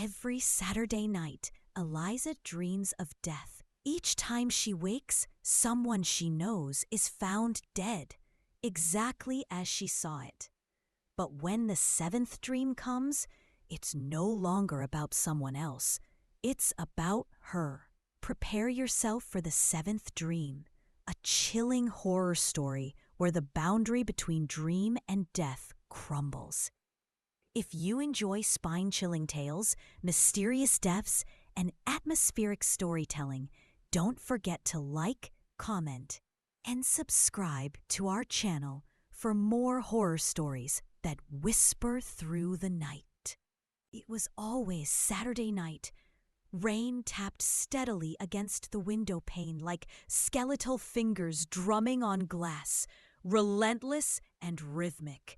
Every Saturday night, Eliza dreams of death. Each time she wakes, someone she knows is found dead, exactly as she saw it. But when the seventh dream comes, it's no longer about someone else. It's about her. Prepare yourself for the seventh dream, a chilling horror story where the boundary between dream and death crumbles. If you enjoy spine-chilling tales, mysterious deaths, and atmospheric storytelling, don't forget to like, comment, and subscribe to our channel for more horror stories that whisper through the night. It was always Saturday night. Rain tapped steadily against the window pane like skeletal fingers drumming on glass, relentless and rhythmic.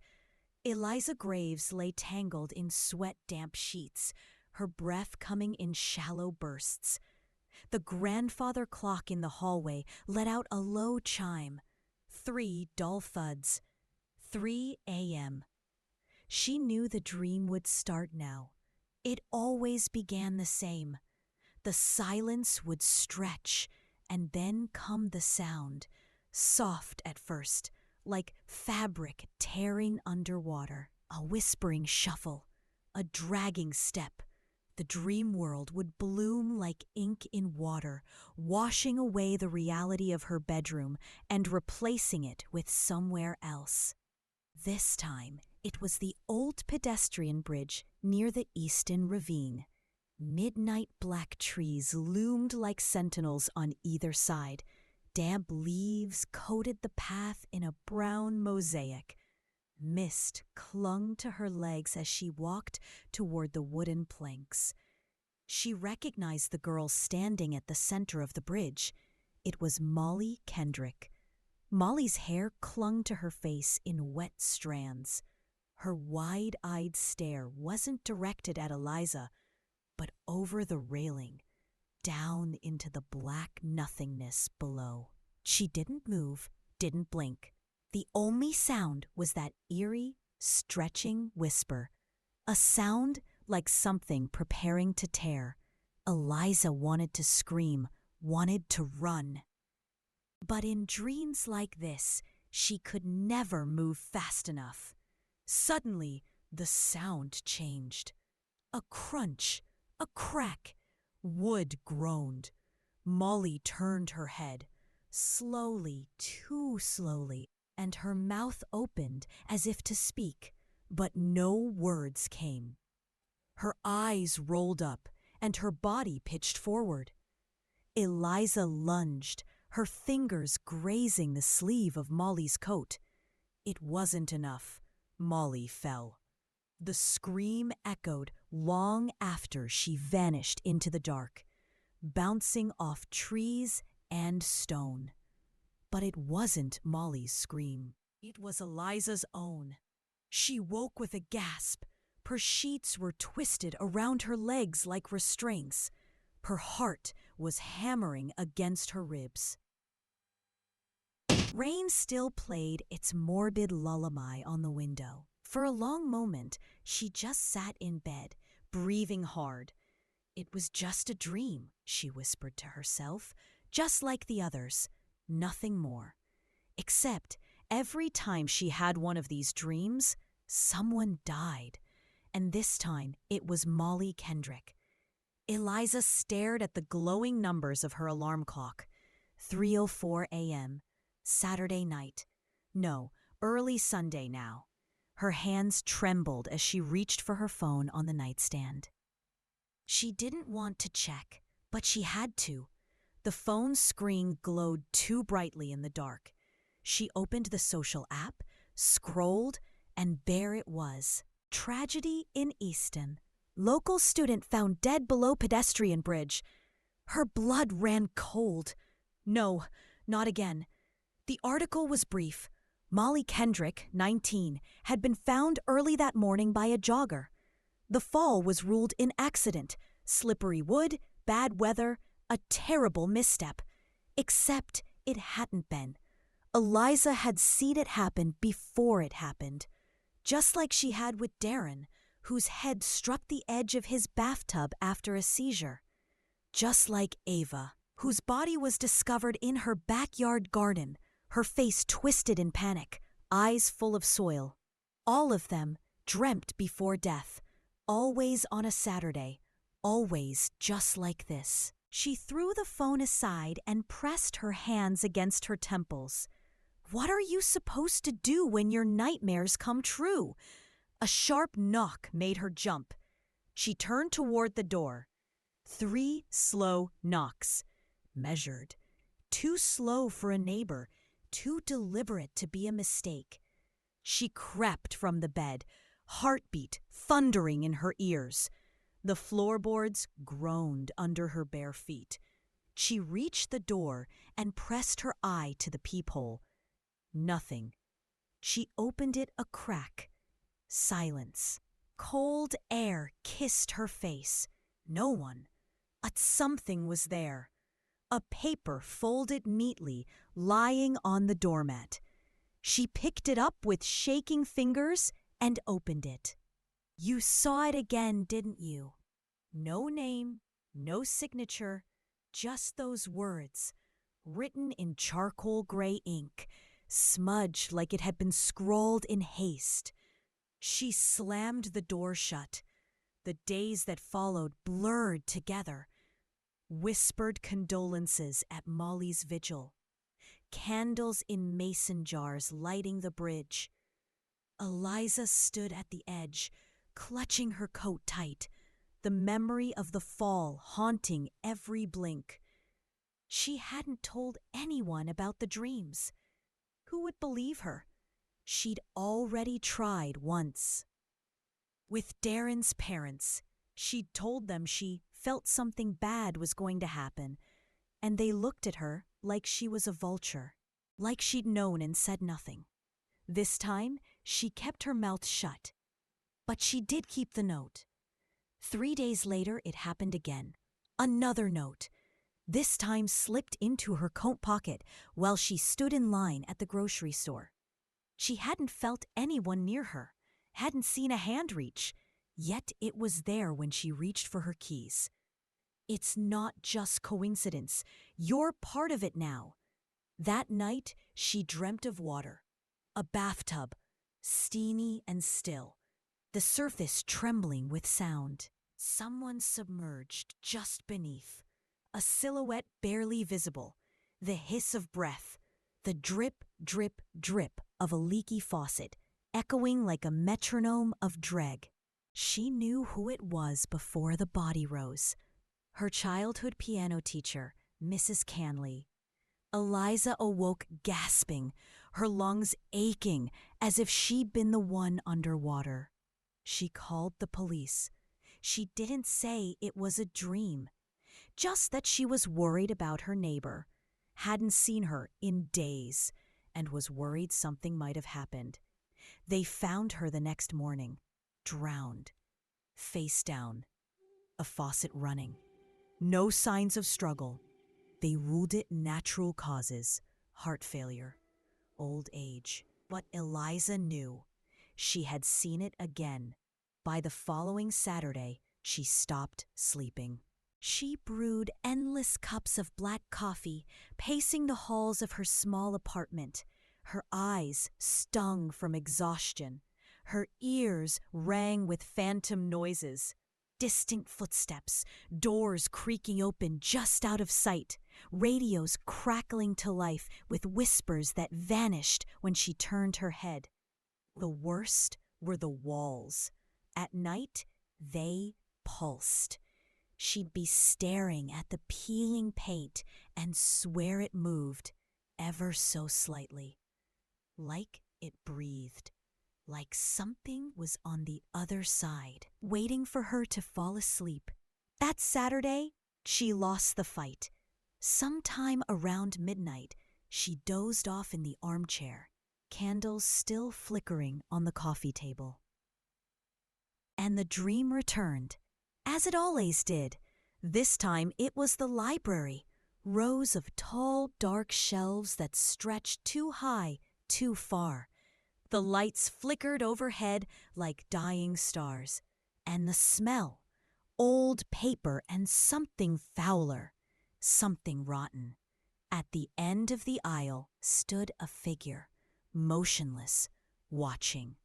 Eliza Graves lay tangled in sweat-damp sheets, her breath coming in shallow bursts. The grandfather clock in the hallway let out a low chime. 3 dull thuds. 3 a.m. She knew the dream would start now. It always began the same. The silence would stretch, and then come the sound, soft at first, like fabric tearing underwater. A whispering shuffle, a dragging step. The dream world would bloom like ink in water, washing away the reality of her bedroom and replacing it with somewhere else. This time, it was the old pedestrian bridge near the Easton Ravine. Midnight black trees loomed like sentinels on either side. Damp leaves coated the path in a brown mosaic. Mist clung to her legs as she walked toward the wooden planks. She recognized the girl standing at the center of the bridge. It was Molly Kendrick. Molly's hair clung to her face in wet strands. Her wide-eyed stare wasn't directed at Eliza, but over the railing, down into the black nothingness below. She didn't move, didn't blink. The only sound was that eerie, stretching whisper, a sound like something preparing to tear. Eliza wanted to scream, wanted to run. But in dreams like this, she could never move fast enough. Suddenly, the sound changed. A crunch, a crack. Wood groaned. Molly turned her head, slowly, too slowly, and her mouth opened as if to speak, but no words came. Her eyes rolled up, and her body pitched forward. Eliza lunged, her fingers grazing the sleeve of Molly's coat. It wasn't enough. Molly fell. The scream echoed long after she vanished into the dark, bouncing off trees and stone. But it wasn't Molly's scream. It was Eliza's own. She woke with a gasp. Her sheets were twisted around her legs like restraints. Her heart was hammering against her ribs. Rain still played its morbid lullaby on the window. For a long moment, she just sat in bed, breathing hard. It was just a dream, she whispered to herself, just like the others, nothing more. Except every time she had one of these dreams, someone died. And this time, it was Molly Kendrick. Eliza stared at the glowing numbers of her alarm clock. 3:04 a.m., Saturday night. No, early Sunday now. Her hands trembled as she reached for her phone on the nightstand. She didn't want to check, but she had to. The phone screen glowed too brightly in the dark. She opened the social app, scrolled, and there it was. Tragedy in Easton. Local student found dead below pedestrian bridge. Her blood ran cold. No, not again. The article was brief. Molly Kendrick, 19, had been found early that morning by a jogger. The fall was ruled an accident, slippery wood, bad weather, a terrible misstep. Except it hadn't been. Eliza had seen it happen before it happened, just like she had with Darren, whose head struck the edge of his bathtub after a seizure. Just like Ava, whose body was discovered in her backyard garden, her face twisted in panic, eyes full of soil. All of them dreamt before death, always on a Saturday, always just like this. She threw the phone aside and pressed her hands against her temples. What are you supposed to do when your nightmares come true? A sharp knock made her jump. She turned toward the door. 3 slow knocks. Measured. Too slow for a neighbor, too deliberate to be a mistake. She crept from the bed, heartbeat thundering in her ears. The floorboards groaned under her bare feet. She reached the door and pressed her eye to the peephole. Nothing. She opened it a crack. Silence. Cold air kissed her face. No one. A something was there. A paper folded neatly, lying on the doormat. She picked it up with shaking fingers and opened it. You saw it again, didn't you? No name, no signature, just those words, written in charcoal gray ink, smudged like it had been scrawled in haste. She slammed the door shut. The days that followed blurred together. Whispered condolences at Molly's vigil. Candles in mason jars lighting the bridge. Eliza stood at the edge, clutching her coat tight, the memory of the fall haunting every blink. She hadn't told anyone about the dreams. Who would believe her? She'd already tried once. With Darren's parents, she'd told them she felt something bad was going to happen, and they looked at her like she was a vulture, like she'd known and said nothing. This time, she kept her mouth shut. But she did keep the note. 3 days later, it happened again. Another note. This time slipped into her coat pocket while she stood in line at the grocery store. She hadn't felt anyone near her, hadn't seen a hand reach, yet it was there when she reached for her keys. It's not just coincidence. You're part of it now. That night, she dreamt of water. A bathtub, steamy and still, the surface trembling with sound. Someone submerged just beneath. A silhouette barely visible, the hiss of breath, the drip, drip, drip of a leaky faucet, echoing like a metronome of dread. She knew who it was before the body rose. Her childhood piano teacher, Mrs. Canley. Eliza awoke gasping, her lungs aching as if she'd been the one underwater. She called the police. She didn't say it was a dream, just that she was worried about her neighbor, hadn't seen her in days, and was worried something might have happened. They found her the next morning, drowned, face down, a faucet running. No signs of struggle. They ruled it natural causes, heart failure, old age. But Eliza knew. She had seen it again. By the following Saturday, she stopped sleeping. She brewed endless cups of black coffee, pacing the halls of her small apartment. Her eyes stung from exhaustion. Her ears rang with phantom noises. Distant footsteps, doors creaking open just out of sight, radios crackling to life with whispers that vanished when she turned her head. The worst were the walls. At night, they pulsed. She'd be staring at the peeling paint and swear it moved, ever so slightly. Like it breathed. Like something was on the other side, waiting for her to fall asleep. That Saturday, she lost the fight. Sometime around midnight, she dozed off in the armchair, candles still flickering on the coffee table. And the dream returned, as it always did. This time it was the library, rows of tall, dark shelves that stretched too high, too far. The lights flickered overhead like dying stars. And the smell. Old paper and something fouler. Something rotten. At the end of the aisle stood a figure, motionless, watching.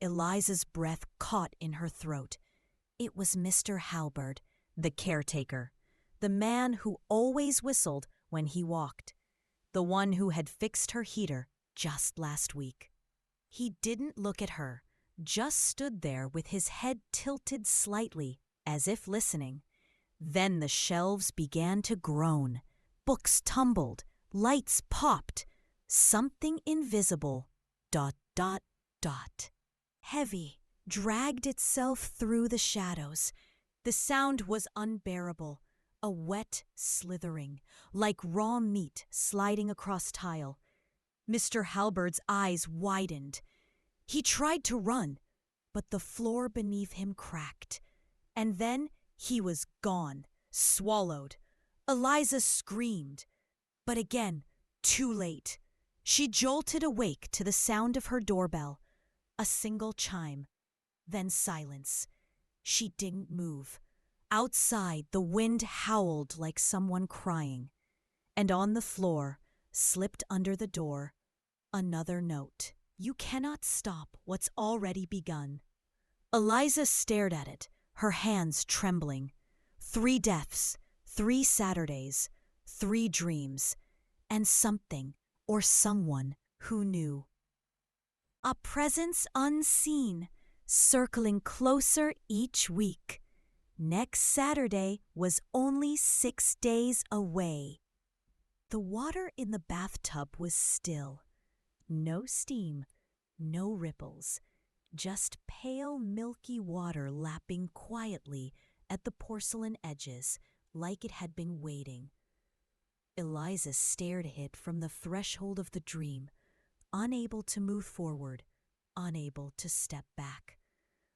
Eliza's breath caught in her throat. It was Mr. Halberd, the caretaker, the man who always whistled when he walked, the one who had fixed her heater just last week. He didn't look at her, just stood there with his head tilted slightly, as if listening. Then the shelves began to groan. Books tumbled, lights popped. Something invisible, ... heavy, dragged itself through the shadows. The sound was unbearable, a wet slithering, like raw meat sliding across tile. Mr. Halberd's eyes widened. He tried to run, but the floor beneath him cracked. And then he was gone, swallowed. Eliza screamed, but again, too late. She jolted awake to the sound of her doorbell. A single chime, then silence. She didn't move. Outside, the wind howled like someone crying. And on the floor, slipped under the door, another note. You cannot stop what's already begun. Eliza stared at it, her hands trembling. 3 deaths, 3 Saturdays, 3 dreams, and something or someone who knew. A presence unseen, circling closer each week. Next Saturday was only 6 days away. The water in the bathtub was still. No steam, no ripples, just pale milky water lapping quietly at the porcelain edges like it had been waiting. Eliza stared at it from the threshold of the dream, unable to move forward, unable to step back.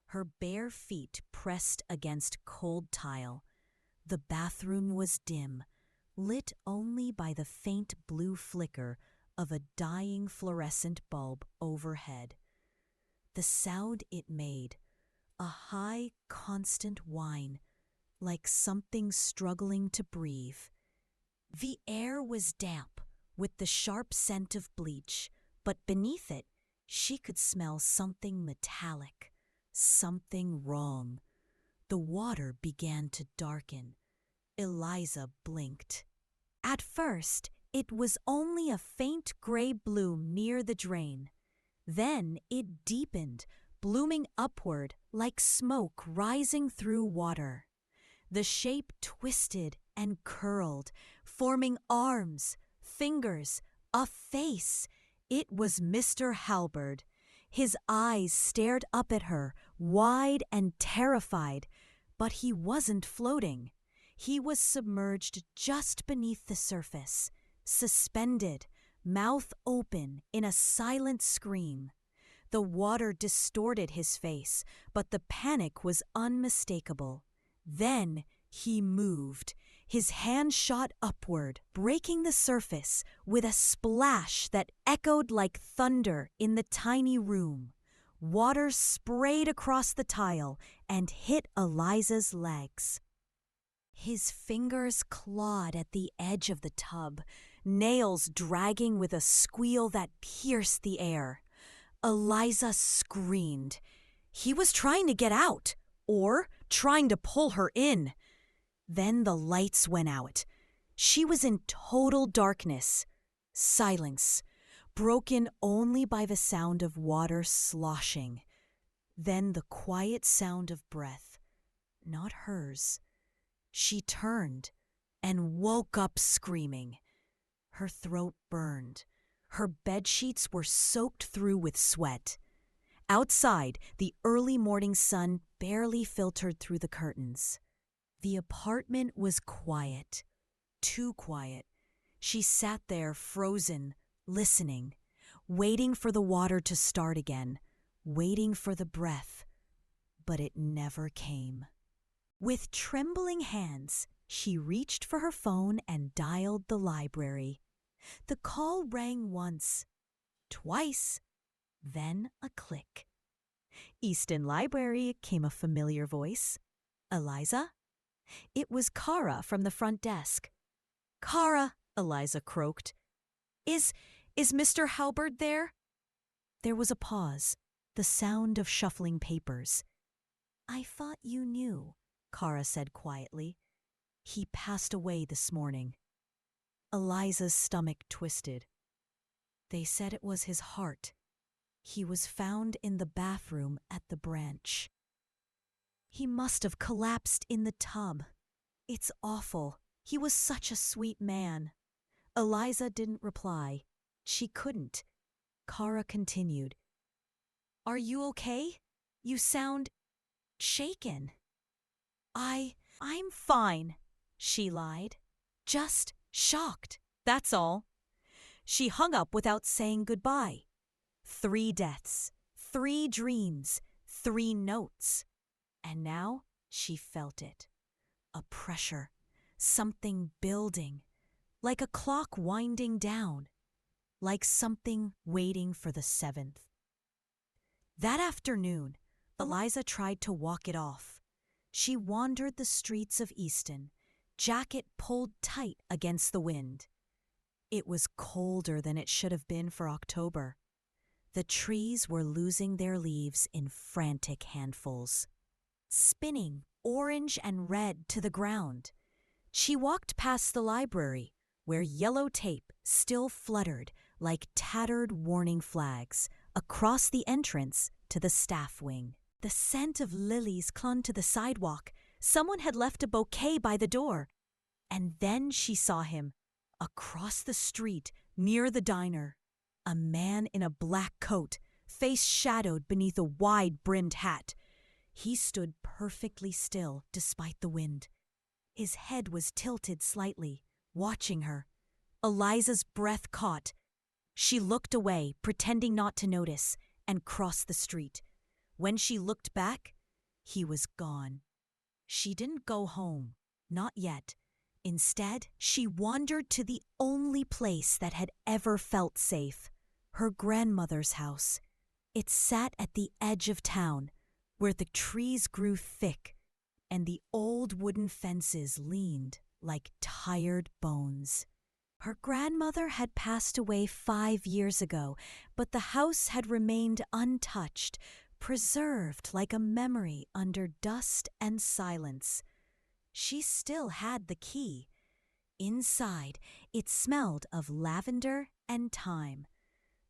Her bare feet pressed against cold tile. The bathroom was dim, lit only by the faint blue flicker of a dying fluorescent bulb overhead. The sound it made, a high, constant whine, like something struggling to breathe. The air was damp, with the sharp scent of bleach, but beneath it, she could smell something metallic, something wrong. The water began to darken. Eliza blinked. At first, it was only a faint gray bloom near the drain. Then it deepened, blooming upward like smoke rising through water. The shape twisted and curled, forming arms, fingers, a face. It was Mr. Halberd. His eyes stared up at her, wide and terrified, but he wasn't floating. He was submerged just beneath the surface, suspended, mouth open in a silent scream. The water distorted his face, but the panic was unmistakable. Then he moved. His hand shot upward, breaking the surface with a splash that echoed like thunder in the tiny room. Water sprayed across the tile and hit Eliza's legs. His fingers clawed at the edge of the tub, nails dragging with a squeal that pierced the air. Eliza screamed. He was trying to get out, or trying to pull her in. Then the lights went out. She was in total darkness. Silence, broken only by the sound of water sloshing. Then the quiet sound of breath, not hers. She turned and woke up screaming. Her throat burned. Her bedsheets were soaked through with sweat. Outside, the early morning sun barely filtered through the curtains. The apartment was quiet, too quiet. She sat there frozen, listening, waiting for the water to start again, waiting for the breath. But it never came. With trembling hands, she reached for her phone and dialed the library. The call rang once, twice, then a click. Easton Library, came a familiar voice. Eliza? It was Kara from the front desk. Kara, Eliza croaked. Is Mr. Halberd there? There was a pause, the sound of shuffling papers. I thought you knew, Kara said quietly. He passed away this morning. Eliza's stomach twisted. They said it was his heart. He was found in the bathroom at the branch. He must have collapsed in the tub. It's awful. He was such a sweet man. Eliza didn't reply. She couldn't. Kara continued. Are you okay? You sound shaken. I'm fine, she lied. Just shocked, that's all. She hung up without saying goodbye. 3 deaths, 3 dreams, 3 notes. And now she felt it. A pressure, something building, like a clock winding down, like something waiting for the 7th. That afternoon, Eliza tried to walk it off. She wandered the streets of Easton, jacket pulled tight against the wind. It was colder than it should have been for October. The trees were losing their leaves in frantic handfuls, spinning orange and red to the ground. She walked past the library, where yellow tape still fluttered like tattered warning flags, across the entrance to the staff wing. The scent of lilies clung to the sidewalk. Someone had left a bouquet by the door. And then she saw him, across the street, near the diner. A man in a black coat, face shadowed beneath a wide-brimmed hat. He stood perfectly still despite the wind. His head was tilted slightly, watching her. Eliza's breath caught. She looked away, pretending not to notice, and crossed the street. When she looked back, he was gone. She didn't go home, not yet. Instead, she wandered to the only place that had ever felt safe, her grandmother's house. It sat at the edge of town, where the trees grew thick and the old wooden fences leaned like tired bones. Her grandmother had passed away 5 years ago, but the house had remained untouched, preserved like a memory under dust and silence. She still had the key. Inside, it smelled of lavender and thyme.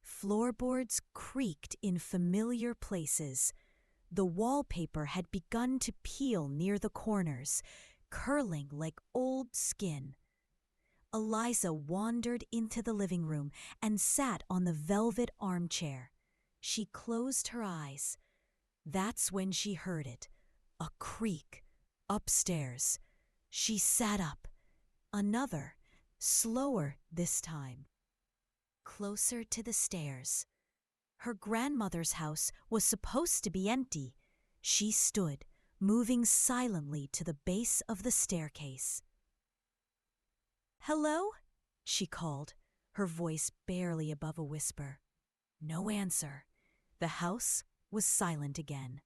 Floorboards creaked in familiar places. The wallpaper had begun to peel near the corners, curling like old skin. Eliza wandered into the living room and sat on the velvet armchair. She closed her eyes. That's when she heard it, a creak, upstairs. She sat up. Another, slower this time. Closer to the stairs. Her grandmother's house was supposed to be empty. She stood, moving silently to the base of the staircase. Hello? She called, her voice barely above a whisper. No answer. The house was silent again.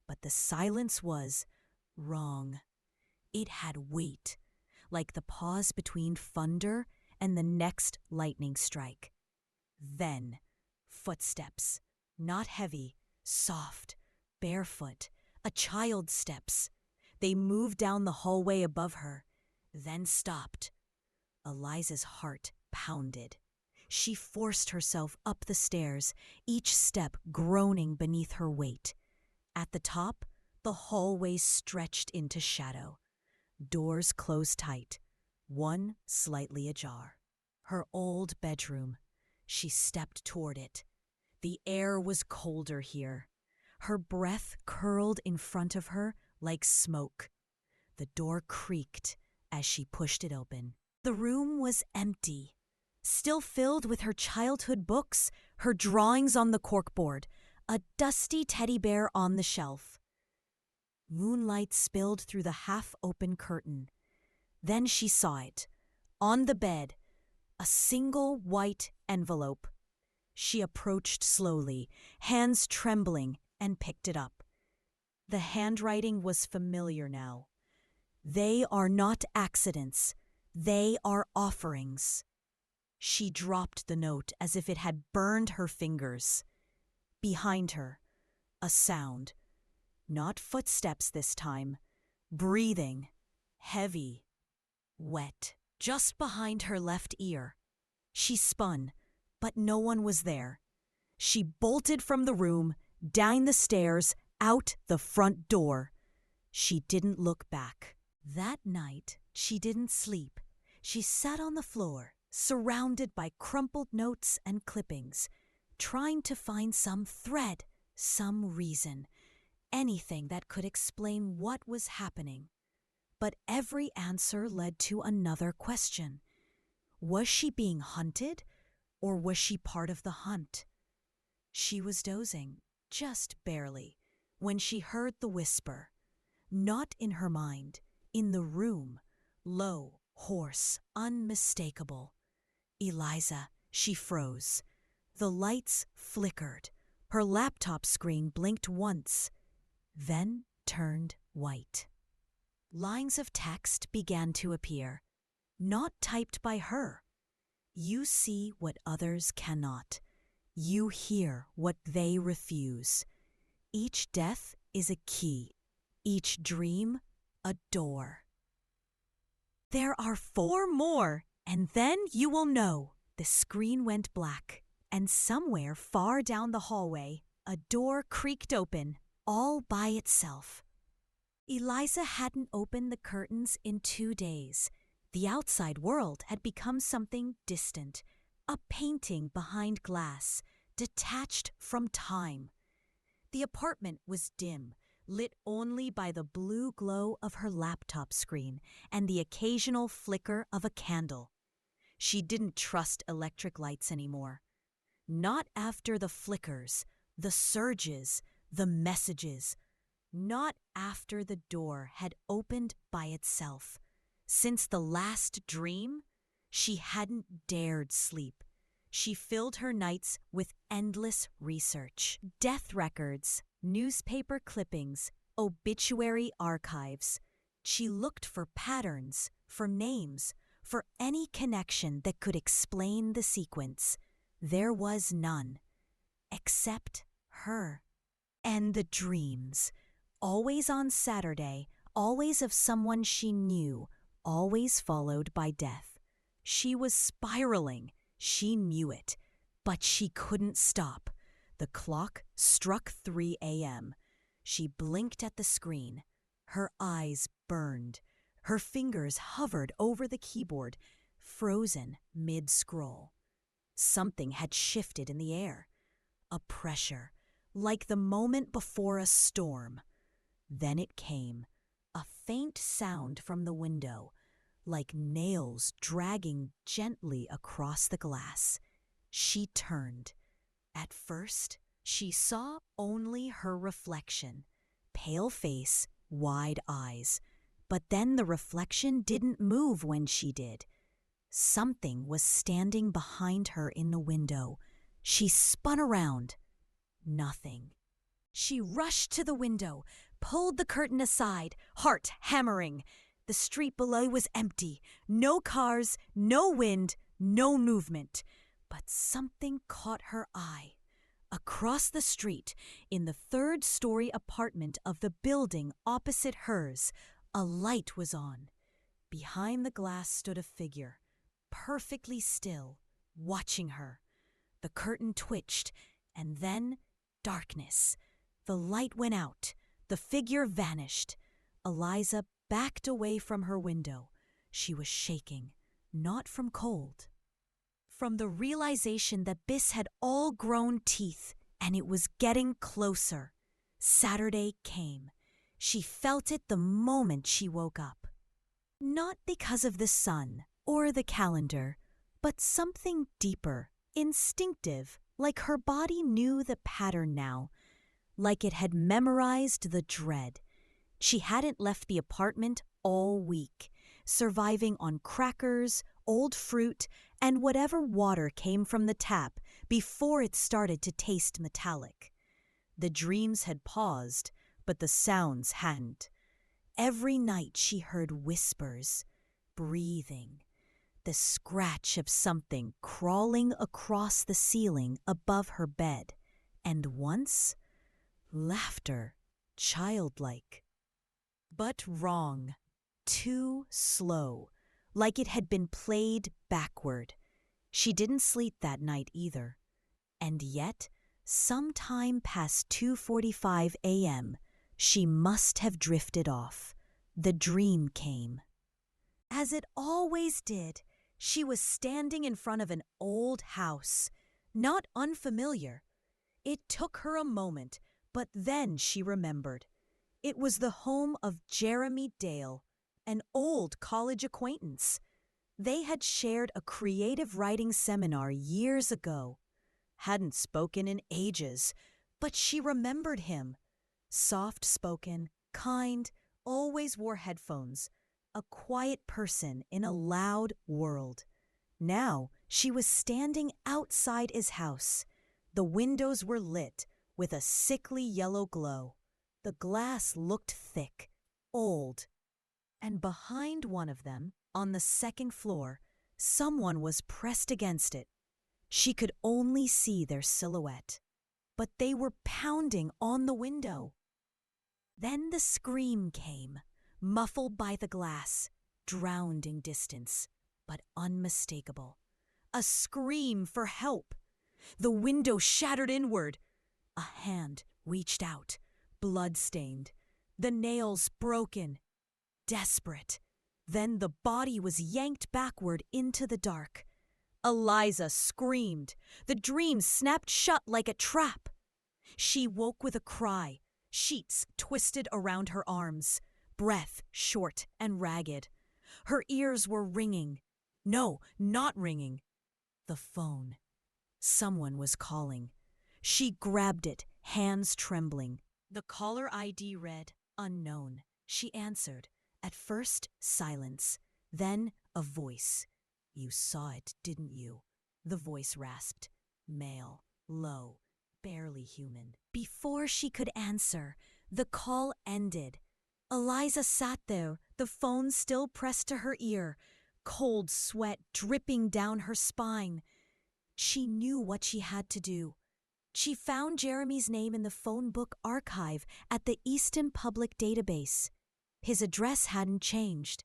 But the silence was wrong. It had weight, like the pause between thunder and the next lightning strike. Then, footsteps, not heavy, soft, barefoot, a child's steps. They moved down the hallway above her, then stopped. Eliza's heart pounded. She forced herself up the stairs, each step groaning beneath her weight. At the top, the hallway stretched into shadow. Doors closed tight, one slightly ajar. Her old bedroom. She stepped toward it. The air was colder here. Her breath curled in front of her like smoke. The door creaked as she pushed it open. The room was empty, still filled with her childhood books, her drawings on the corkboard, a dusty teddy bear on the shelf. Moonlight spilled through the half-open curtain. Then she saw it. On the bed, a single white envelope. She approached slowly, hands trembling and picked it up. The handwriting was familiar now. They are not accidents. They are offerings. She dropped the note as if it had burned her fingers. Behind her, a sound. Not footsteps this time. Breathing. Heavy. Wet. Just behind her left ear. She spun, but no one was there. She bolted from the room, down the stairs, out the front door. She didn't look back. That night, she didn't sleep. She sat on the floor, surrounded by crumpled notes and clippings, trying to find some thread, some reason, anything that could explain what was happening. But every answer led to another question. Was she being hunted, or was she part of the hunt? She was dozing, just barely, when she heard the whisper. Not in her mind, in the room, low, hoarse, unmistakable. Eliza, she froze. The lights flickered. Her laptop screen blinked once, then turned white. Lines of text began to appear, not typed by her. You see what others cannot. You hear what they refuse. Each death is a key, each dream a door. There are 4 more, and then you will know. The screen went black, and somewhere far down the hallway, a door creaked open, all by itself. Eliza hadn't opened the curtains in 2 days. The outside world had become something distant, a painting behind glass, detached from time. The apartment was dim, lit only by the blue glow of her laptop screen and the occasional flicker of a candle. She didn't trust electric lights anymore. Not after the flickers, the surges, the messages. Not after the door had opened by itself. Since the last dream, she hadn't dared sleep. She filled her nights with endless research. Death records, newspaper clippings, obituary archives. She looked for patterns, for names, for any connection that could explain the sequence. There was none, except her. And the dreams. Always on Saturday, always of someone she knew, always followed by death. She was spiraling. She knew it, but she couldn't stop. The clock struck 3 a.m. She blinked at the screen. Her eyes burned. Her fingers hovered over the keyboard, frozen mid-scroll. Something had shifted in the air. A pressure, like the moment before a storm. Then it came, a faint sound from the window, like nails dragging gently across the glass. She turned. At first, she saw only her reflection, pale face, wide eyes. But then the reflection didn't move when she did. Something was standing behind her in the window. She spun around. Nothing. She rushed to the window, pulled the curtain aside, heart hammering. The street below was empty. No cars, no wind, no movement. But something caught her eye. Across the street, in the 3rd-story apartment of the building opposite hers, a light was on. Behind the glass stood a figure, perfectly still, watching her. The curtain twitched, and then darkness. The light went out. The figure vanished. Eliza backed away from her window. She was shaking, not from cold. From the realization that this had all grown teeth, and it was getting closer. Saturday came. She felt it the moment she woke up. Not because of the sun or the calendar, but something deeper, instinctive, like her body knew the pattern now, like it had memorized the dread. She hadn't left the apartment all week, surviving on crackers, old fruit, and whatever water came from the tap before it started to taste metallic. The dreams had paused, but the sounds hadn't. Every night she heard whispers, breathing, the scratch of something crawling across the ceiling above her bed, and once, laughter, childlike. But wrong. Too slow, like it had been played backward. She didn't sleep that night either. And yet, sometime past 2:45 a.m., she must have drifted off. The dream came. As it always did, she was standing in front of an old house, not unfamiliar. It took her a moment, but then she remembered. It was the home of Jeremy Dale, an old college acquaintance. They had shared a creative writing seminar years ago. Hadn't spoken in ages, but she remembered him. Soft-spoken, kind, always wore headphones. A quiet person in a loud world. Now she was standing outside his house. The windows were lit with a sickly yellow glow. The glass looked thick, old. And behind one of them, on the second floor, someone was pressed against it. She could only see their silhouette, but they were pounding on the window. Then the scream came, muffled by the glass, drowned in distance, but unmistakable. A scream for help. The window shattered inward. A hand reached out, blood-stained, the nails broken. Desperate. Then the body was yanked backward into the dark. Eliza screamed. The dream snapped shut like a trap. She woke with a cry, sheets twisted around her arms, breath short and ragged. Her ears were ringing. No, not ringing. The phone. Someone was calling. She grabbed it, hands trembling. The caller ID read, "Unknown." She answered. At first, silence. Then, a voice. "You saw it, didn't you?" The voice rasped. Male, low, barely human. Before she could answer, the call ended. Eliza sat there, the phone still pressed to her ear, cold sweat dripping down her spine. She knew what she had to do. She found Jeremy's name in the phone book archive at the Easton Public Database. His address hadn't changed.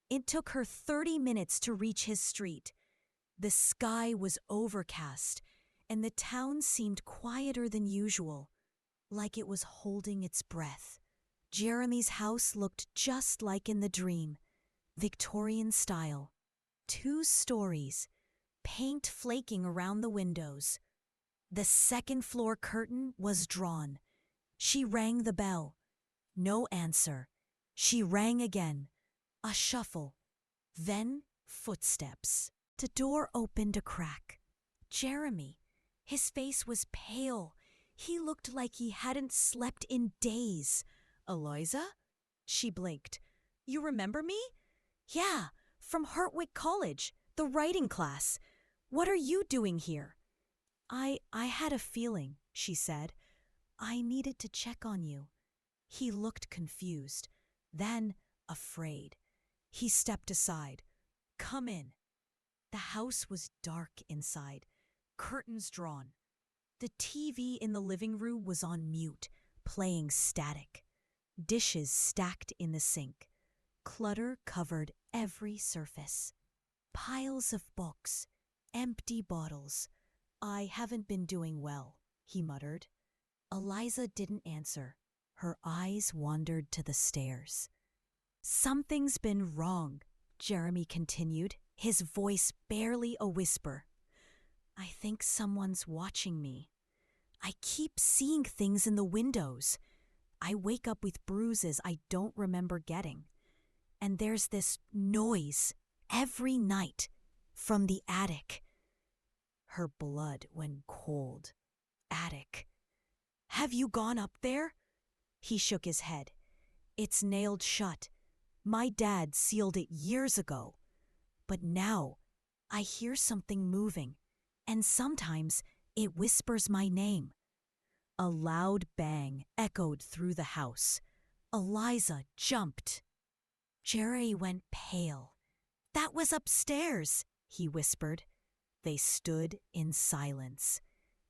It took her 30 minutes to reach his street. The sky was overcast, and the town seemed quieter than usual, like it was holding its breath. Jeremy's house looked just like in the dream, Victorian style. 2 stories, paint flaking around the windows. The second-floor curtain was drawn. She rang the bell. No answer. She rang again. A shuffle. Then footsteps. The door opened a crack. Jeremy. His face was pale. He looked like he hadn't slept in days. "Eliza?" She blinked. "You remember me?" "Yeah, from Hartwick College, the writing class. What are you doing here?" I had a feeling," she said. "I needed to check on you." He looked confused, then afraid. He stepped aside. "Come in." The house was dark inside, curtains drawn. The TV in the living room was on mute, playing static. Dishes stacked in the sink. Clutter covered every surface. Piles of books, empty bottles. "I haven't been doing well," he muttered. Eliza didn't answer. Her eyes wandered to the stairs. "Something's been wrong," Jeremy continued, his voice barely a whisper. "I think someone's watching me. I keep seeing things in the windows. I wake up with bruises I don't remember getting. And there's this noise every night from the attic." Her blood went cold. Attic. "Have you gone up there?" He shook his head. "It's nailed shut. My dad sealed it years ago. But now I hear something moving, and sometimes it whispers my name." A loud bang echoed through the house. Eliza jumped. Jerry went pale. "That was upstairs," he whispered. They stood in silence.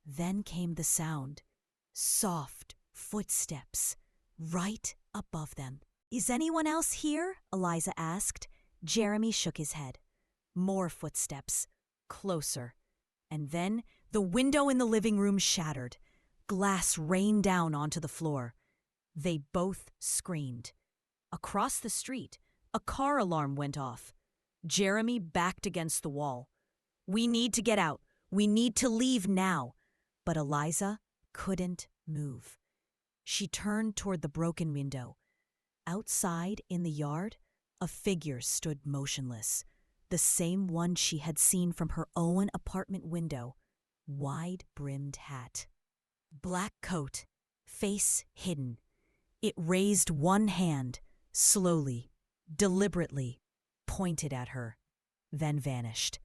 Then came the sound. Soft footsteps right above them. "Is anyone else here?" Eliza asked. Jeremy shook his head. More footsteps. Closer. And then the window in the living room shattered. Glass rained down onto the floor. They both screamed. Across the street, a car alarm went off. Jeremy backed against the wall. "We need to get out. We need to leave now." But Eliza couldn't move. She turned toward the broken window. Outside in the yard, a figure stood motionless. The same one she had seen from her own apartment window. Wide-brimmed hat. Black coat, face hidden. It raised one hand, slowly, deliberately, pointed at her, then vanished.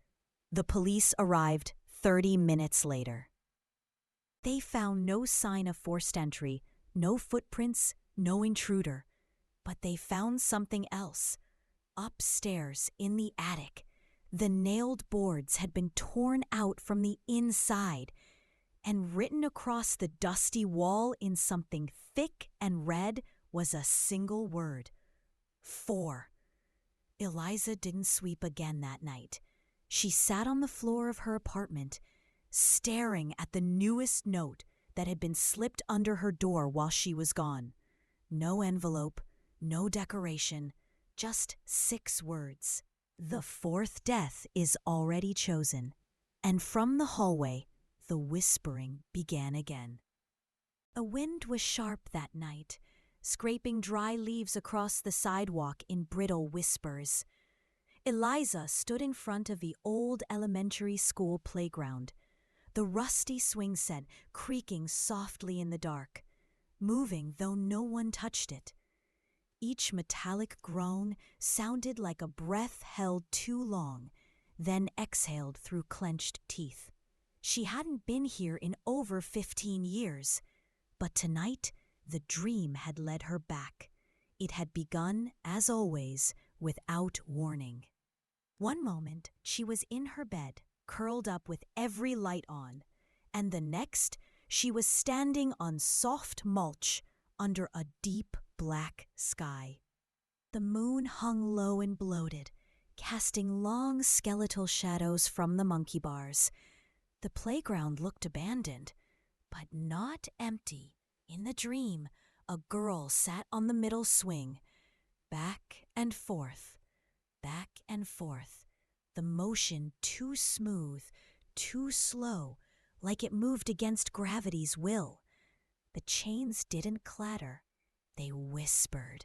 The police arrived 30 minutes later. They found no sign of forced entry, no footprints, no intruder. But they found something else. Upstairs in the attic, the nailed boards had been torn out from the inside, and written across the dusty wall in something thick and red was a single word: 4. Eliza didn't sweep again that night. She sat on the floor of her apartment, staring at the newest note that had been slipped under her door while she was gone. No envelope, no decoration, just 6 words. "The 4th death is already chosen." And from the hallway, the whispering began again. The wind was sharp that night, scraping dry leaves across the sidewalk in brittle whispers. Eliza stood in front of the old elementary school playground, the rusty swing set creaking softly in the dark, moving though no one touched it. Each metallic groan sounded like a breath held too long, then exhaled through clenched teeth. She hadn't been here in over 15 years, but tonight the dream had led her back. It had begun, as always, without warning. One moment she was in her bed, curled up with every light on, and the next she was standing on soft mulch under a deep black sky. The moon hung low and bloated, casting long skeletal shadows from the monkey bars. The playground looked abandoned, but not empty. In the dream, a girl sat on the middle swing, back and forth, the motion too smooth, too slow, like it moved against gravity's will. The chains didn't clatter. They whispered,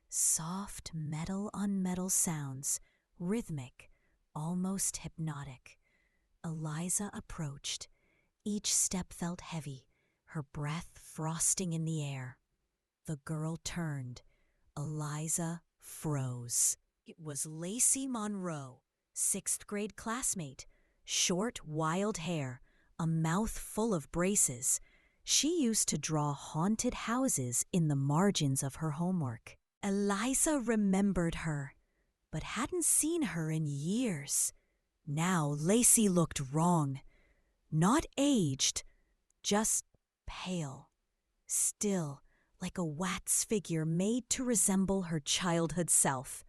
soft metal on metal sounds, rhythmic, almost hypnotic. Eliza approached. Each step felt heavy, her breath frosting in the air. The girl turned. Eliza froze. It was Lacey Monroe, 6th grade classmate, short, wild hair, a mouth full of braces. She used to draw haunted houses in the margins of her homework. Eliza remembered her, but hadn't seen her in years. Now Lacey looked wrong. Not aged, just pale, still like a wax figure made to resemble her childhood self.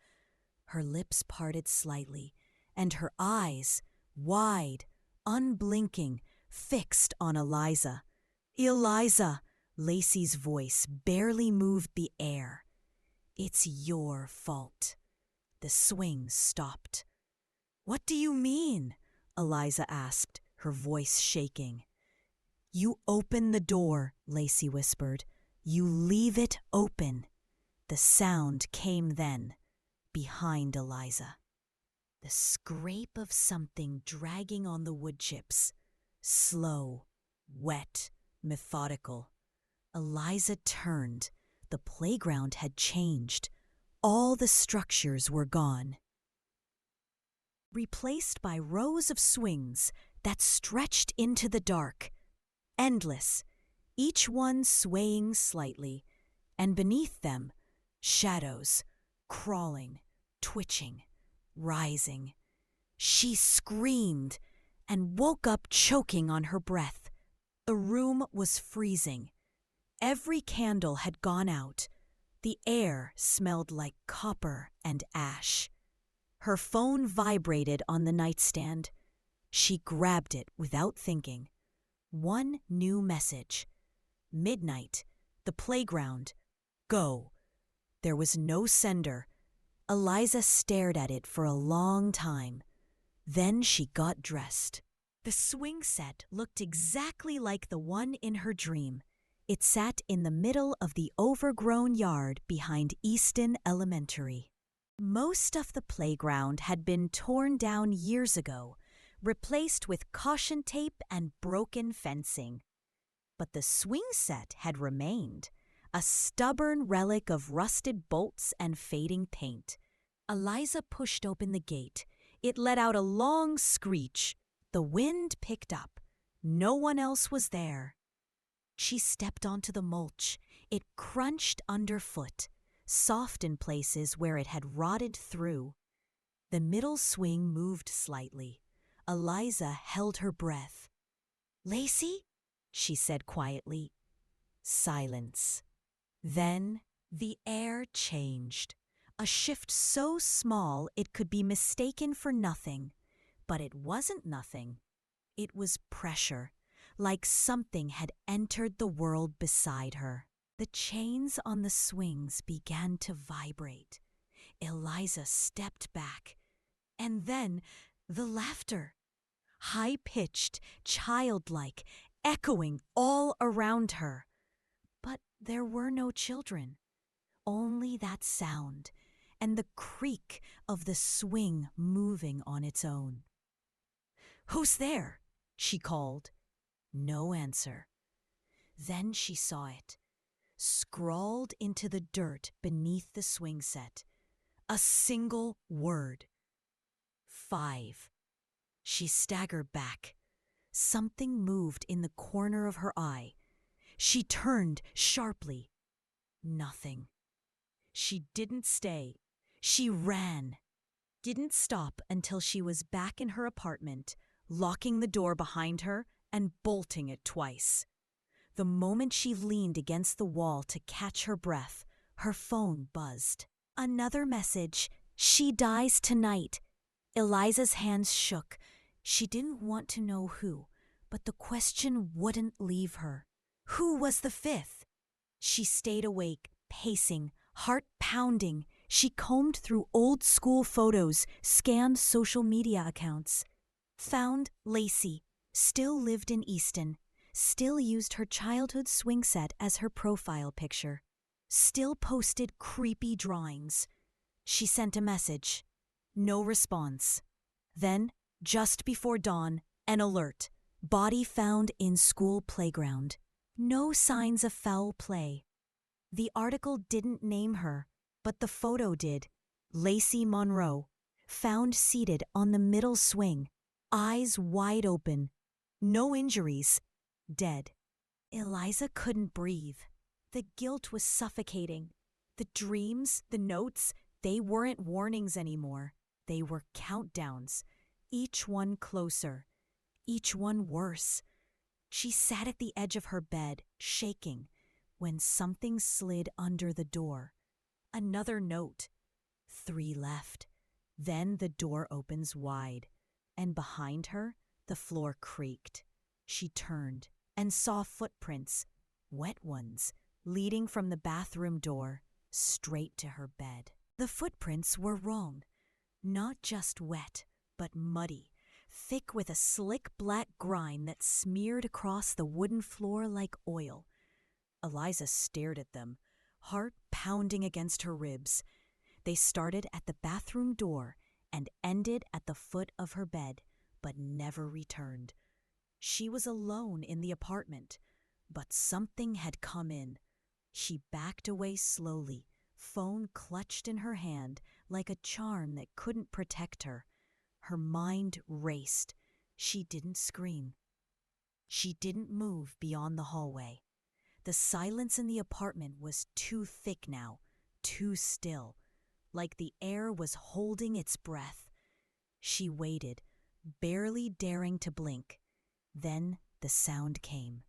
Her lips parted slightly, and her eyes, wide, unblinking, fixed on Eliza. "Eliza," Lacey's voice barely moved the air. "It's your fault." The swing stopped. "What do you mean?" Eliza asked, her voice shaking. "You open the door," Lacey whispered. "You leave it open." The sound came then, behind Eliza. The scrape of something dragging on the wood chips. Slow, wet, methodical. Eliza turned. The playground had changed. All the structures were gone, replaced by rows of swings that stretched into the dark. Endless, each one swaying slightly, and beneath them, shadows, crawling, twitching, rising. She screamed and woke up choking on her breath. The room was freezing. Every candle had gone out. The air smelled like copper and ash. Her phone vibrated on the nightstand. She grabbed it without thinking. One new message. Midnight. The playground. Go. There was no sender. Eliza stared at it for a long time. Then she got dressed. The swing set looked exactly like the one in her dream. It sat in the middle of the overgrown yard behind Easton Elementary. Most of the playground had been torn down years ago, replaced with caution tape and broken fencing. But the swing set had remained, a stubborn relic of rusted bolts and fading paint. Eliza pushed open the gate. It let out a long screech. The wind picked up. No one else was there. She stepped onto the mulch. It crunched underfoot, soft in places where it had rotted through. The middle swing moved slightly. Eliza held her breath. "Lacey?" she said quietly. Silence. Then the air changed. A shift so small it could be mistaken for nothing. But it wasn't nothing. It was pressure, like something had entered the world beside her. The chains on the swings began to vibrate. Eliza stepped back. And then the laughter. High-pitched, childlike, echoing all around her. But there were no children. Only that sound and the creak of the swing moving on its own. "Who's there?" she called. No answer. Then she saw it, scrawled into the dirt beneath the swing set. A single word. 5. She staggered back. Something moved in the corner of her eye. She turned sharply. Nothing. She didn't stay. She ran. Didn't stop until she was back in her apartment, locking the door behind her and bolting it twice. The moment she leaned against the wall to catch her breath, her phone buzzed. Another message. "She dies tonight." Eliza's hands shook. She didn't want to know who, but the question wouldn't leave her. Who was the fifth? She stayed awake, pacing, heart pounding. She combed through old school photos, scanned social media accounts. Found Lacey, still lived in Easton, still used her childhood swing set as her profile picture, still posted creepy drawings. She sent a message. No response. Then, just before dawn, an alert. Body found in school playground. No signs of foul play. The article didn't name her, but the photo did. Lacey Monroe, found seated on the middle swing, eyes wide open. No injuries. Dead. Eliza couldn't breathe. The guilt was suffocating. The dreams, the notes, they weren't warnings anymore. They were countdowns. Each one closer. Each one worse. She sat at the edge of her bed, shaking, when something slid under the door. Another note. 3 left. Then the door opens wide, and behind her, the floor creaked. She turned and saw footprints, wet ones, leading from the bathroom door straight to her bed. The footprints were wrong. Not just wet, but muddy, thick with a slick black grime that smeared across the wooden floor like oil. Eliza stared at them, heart pounding against her ribs. They started at the bathroom door and ended at the foot of her bed, but never returned. She was alone in the apartment, but something had come in. She backed away slowly, phone clutched in her hand like a charm that couldn't protect her. Her mind raced. She didn't scream. She didn't move beyond the hallway. The silence in the apartment was too thick now, too still, like the air was holding its breath. She waited, barely daring to blink. Then the sound came.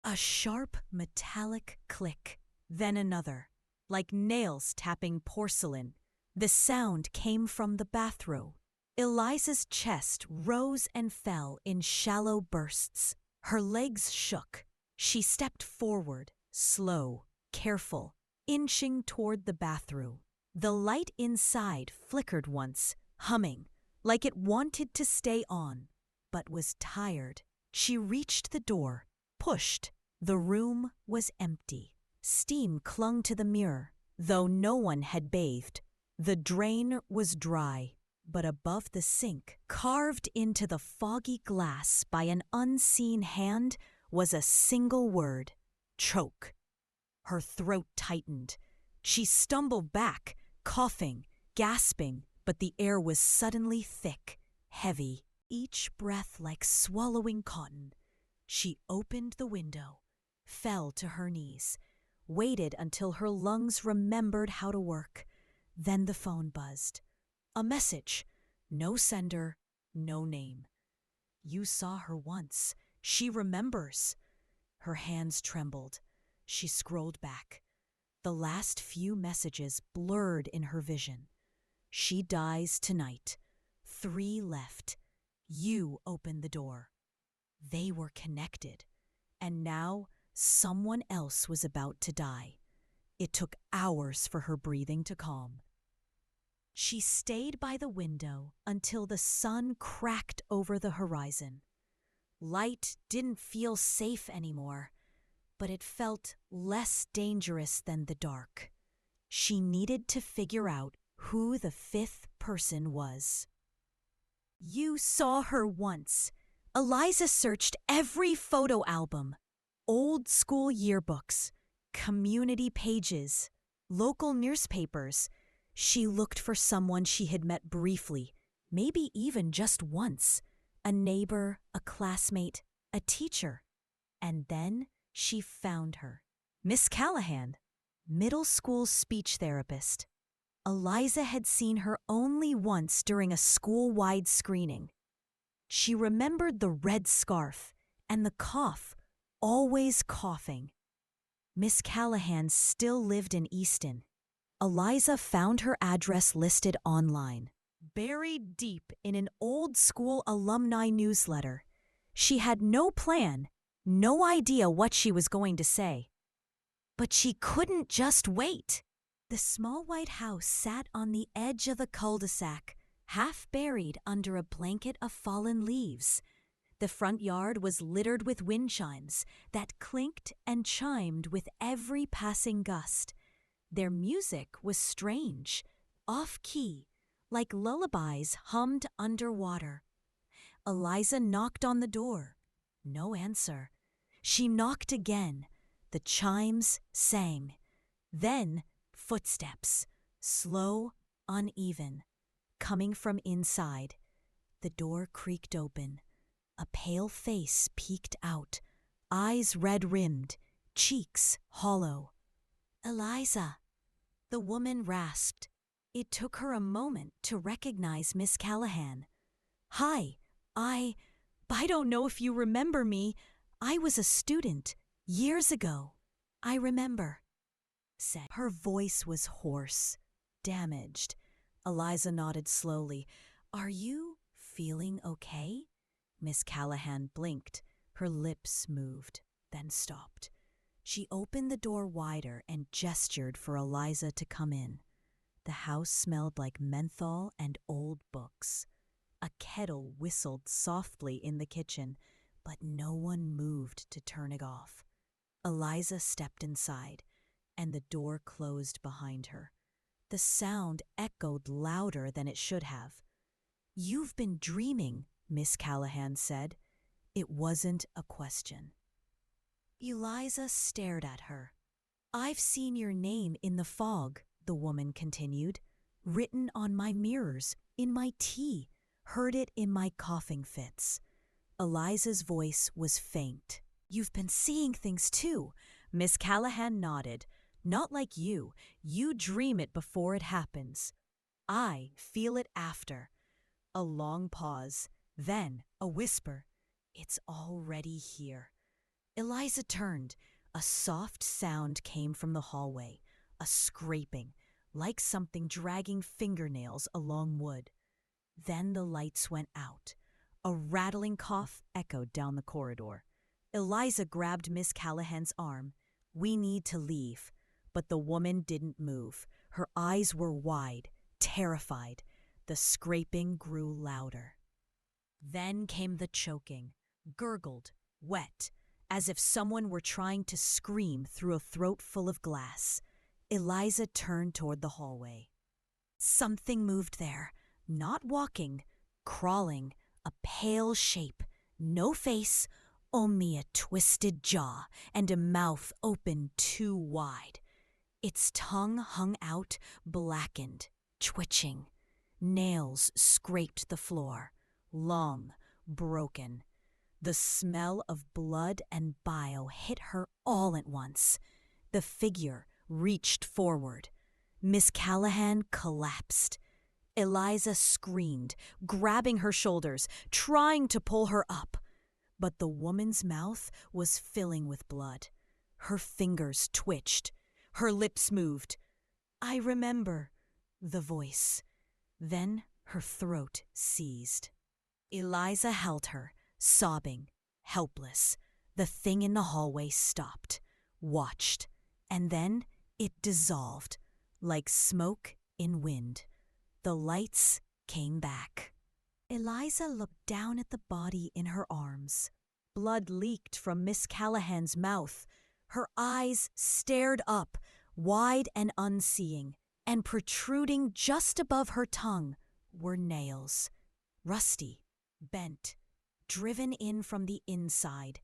A sharp, metallic click, then another, like nails tapping porcelain. The sound came from the bathroom. Eliza's chest rose and fell in shallow bursts. Her legs shook. She stepped forward, slow, careful, inching toward the bathroom. The light inside flickered once, humming, like it wanted to stay on, but was tired. She reached the door, pushed. The room was empty. Steam clung to the mirror, though no one had bathed. The drain was dry, but above the sink, carved into the foggy glass by an unseen hand, was a single word: choke. Her throat tightened. She stumbled back, coughing, gasping, but the air was suddenly thick, heavy, each breath like swallowing cotton. She opened the window, fell to her knees, waited until her lungs remembered how to work. Then the phone buzzed. A message. No sender, no name. You saw her once. She remembers. Her hands trembled. She scrolled back. The last few messages blurred in her vision. She dies tonight. 3 left. You opened the door. They were connected. And now someone else was about to die. It took hours for her breathing to calm. She stayed by the window until the sun cracked over the horizon. Light didn't feel safe anymore, but it felt less dangerous than the dark. She needed to figure out who the 5th person was. You saw her once. Eliza searched every photo album, old school yearbooks, community pages, local newspapers. She looked for someone she had met briefly, maybe even just once, a neighbor, a classmate, a teacher. And then she found her. Miss Callahan, middle school speech therapist. Eliza had seen her only once during a school-wide screening. She remembered the red scarf and the cough, always coughing. Miss Callahan still lived in Easton. Eliza found her address listed online, buried deep in an old-school alumni newsletter. She had no plan, no idea what she was going to say. But she couldn't just wait. The small white house sat on the edge of the cul-de-sac, half buried under a blanket of fallen leaves. The front yard was littered with wind chimes that clinked and chimed with every passing gust. Their music was strange, off-key, like lullabies hummed underwater. Eliza knocked on the door. No answer. She knocked again. The chimes sang. Then footsteps, slow, uneven, coming from inside. The door creaked open. A pale face peeked out, eyes red-rimmed, cheeks hollow. Eliza, the woman rasped. It took her a moment to recognize Miss Callahan. Hi, I don't know if you remember me. I was a student, years ago. I remember, said. Her voice was hoarse, damaged. Eliza nodded slowly. Are you feeling okay? Miss Callahan blinked. Her lips moved, then stopped. She opened the door wider and gestured for Eliza to come in. The house smelled like menthol and old books. A kettle whistled softly in the kitchen, but no one moved to turn it off. Eliza stepped inside, and the door closed behind her. The sound echoed louder than it should have. You've been dreaming, Miss Callahan said. It wasn't a question. Eliza stared at her. I've seen your name in the fog, the woman continued, written on my mirrors, in my tea, heard it in my coughing fits. Eliza's voice was faint. You've been seeing things too, Miss Callahan nodded. Not like you. You dream it before it happens. I feel it after. A long pause, then a whisper. It's already here. Eliza turned. A soft sound came from the hallway, a scraping, like something dragging fingernails along wood. Then the lights went out. A rattling cough echoed down the corridor. Eliza grabbed Miss Callahan's arm. We need to leave. But the woman didn't move. Her eyes were wide, terrified. The scraping grew louder. Then came the choking, gurgled, wet, as if someone were trying to scream through a throat full of glass. Eliza turned toward the hallway. Something moved there, not walking, crawling, a pale shape, no face, only a twisted jaw and a mouth open too wide. Its tongue hung out, blackened, twitching. Nails scraped the floor, long, broken. The smell of blood and bile hit her all at once. The figure reached forward. Miss Callahan collapsed. Eliza screamed, grabbing her shoulders, trying to pull her up. But the woman's mouth was filling with blood. Her fingers twitched. Her lips moved. I remember, the voice. Then her throat seized. Eliza held her, sobbing, helpless. The thing in the hallway stopped, watched, and then it dissolved, like smoke in wind. The lights came back. Eliza looked down at the body in her arms. Blood leaked from Miss Callahan's mouth. Her eyes stared up, wide and unseeing, and protruding just above her tongue were nails. Rusty, bent, driven in from the inside.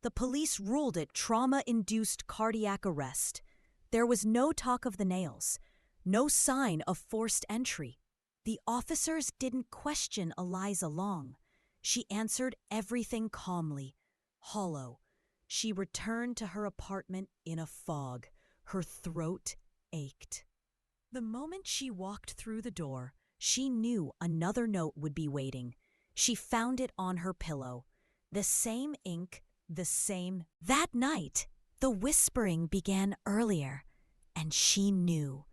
The police ruled it trauma-induced cardiac arrest. There was no talk of the nails, no sign of forced entry. The officers didn't question Eliza long. She answered everything calmly, hollow. She returned to her apartment in a fog. Her throat ached. The moment she walked through the door, she knew another note would be waiting. She found it on her pillow. The same ink, the same. That night, the whispering began earlier, and she knew.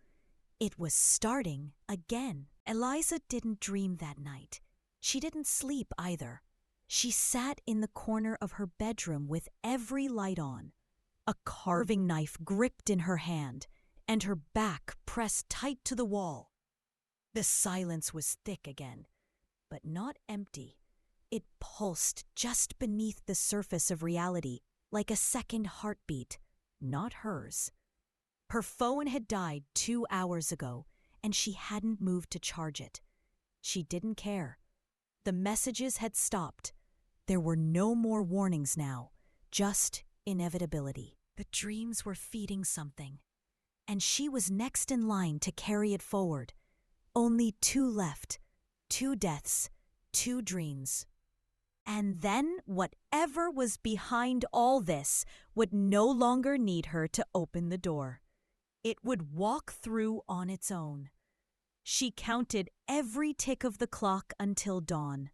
It was starting again. Eliza didn't dream that night. She didn't sleep either. She sat in the corner of her bedroom with every light on, a carving knife gripped in her hand, and her back pressed tight to the wall. The silence was thick again, but not empty. It pulsed just beneath the surface of reality, like a second heartbeat, not hers. Her phone had died 2 hours ago, and she hadn't moved to charge it. She didn't care. The messages had stopped. There were no more warnings now, just inevitability. The dreams were feeding something, and she was next in line to carry it forward. Only 2 left, 2 deaths, 2 dreams. And then whatever was behind all this would no longer need her to open the door. It would walk through on its own. She counted every tick of the clock until dawn.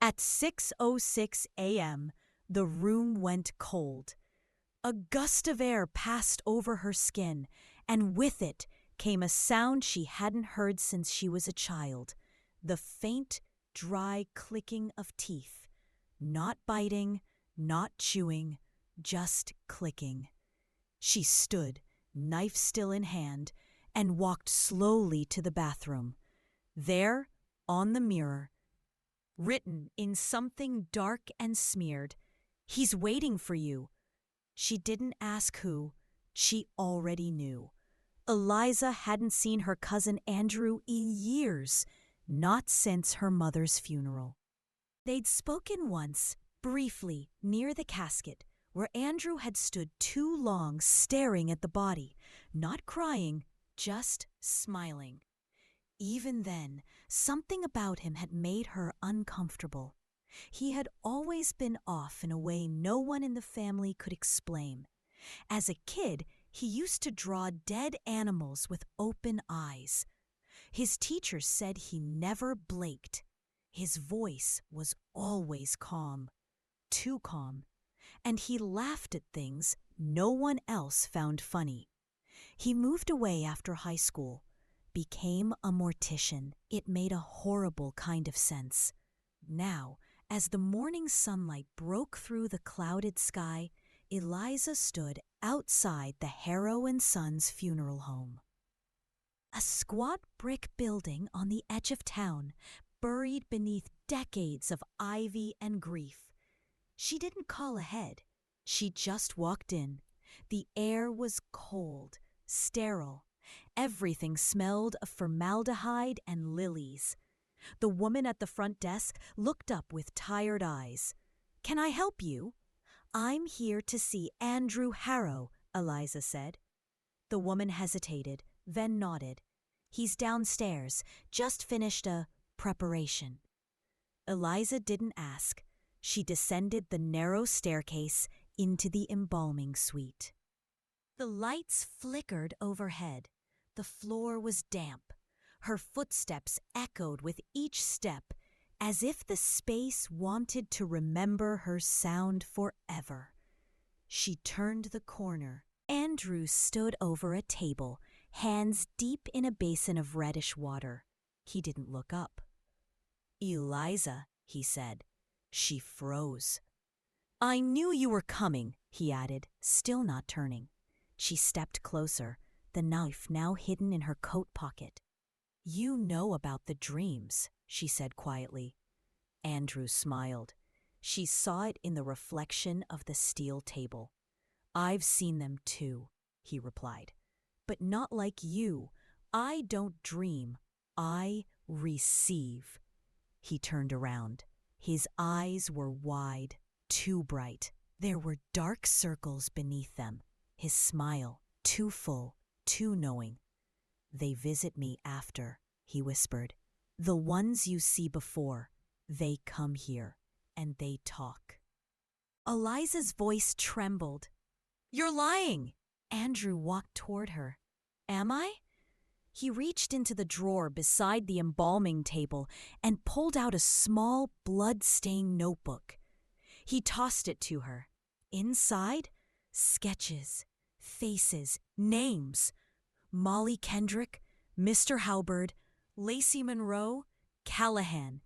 At 6:06 a.m., the room went cold. A gust of air passed over her skin, and with it came a sound she hadn't heard since she was a child, the faint, dry clicking of teeth. Not biting, not chewing, just clicking. She stood, knife still in hand, and walked slowly to the bathroom. There, on the mirror, written in something dark and smeared, "He's waiting for you." She didn't ask who. She already knew. Eliza hadn't seen her cousin Andrew in years, not since her mother's funeral. They'd spoken once, briefly, near the casket, where Andrew had stood too long staring at the body, not crying, just smiling. Even then, something about him had made her uncomfortable. He had always been off in a way no one in the family could explain. As a kid, he used to draw dead animals with open eyes. His teachers said he never blinked. His voice was always calm, too calm, and he laughed at things no one else found funny. He moved away after high school, became a mortician. It made a horrible kind of sense. Now, as the morning sunlight broke through the clouded sky, Eliza stood outside the Harrow and Sons funeral home. A squat brick building on the edge of town, buried beneath decades of ivy and grief. She didn't call ahead. She just walked in. The air was cold, sterile. Everything smelled of formaldehyde and lilies. The woman at the front desk looked up with tired eyes. "Can I help you?" "I'm here to see Andrew Harrow," Eliza said. The woman hesitated, then nodded. "He's downstairs, just finished a preparation." Eliza didn't ask. She descended the narrow staircase into the embalming suite. The lights flickered overhead. The floor was damp. Her footsteps echoed with each step, as if the space wanted to remember her sound forever. She turned the corner. Andrew stood over a table, hands deep in a basin of reddish water. He didn't look up. "Eliza," he said. She froze. "I knew you were coming," he added, still not turning. She stepped closer, the knife now hidden in her coat pocket. "You know about the dreams," she said quietly. Andrew smiled. She saw it in the reflection of the steel table. "I've seen them too," he replied. "But not like you. I don't dream. I receive." He turned around. His eyes were wide, too bright. There were dark circles beneath them. His smile, too full, too knowing. "They visit me after," he whispered. "The ones you see before, they come here, and they talk." Eliza's voice trembled. "You're lying!" Andrew walked toward her. "Am I?" He reached into the drawer beside the embalming table and pulled out a small, blood-stained notebook. He tossed it to her. Inside, sketches, faces, names. Molly Kendrick, Mr. Halberd, Lacey Monroe, Callahan,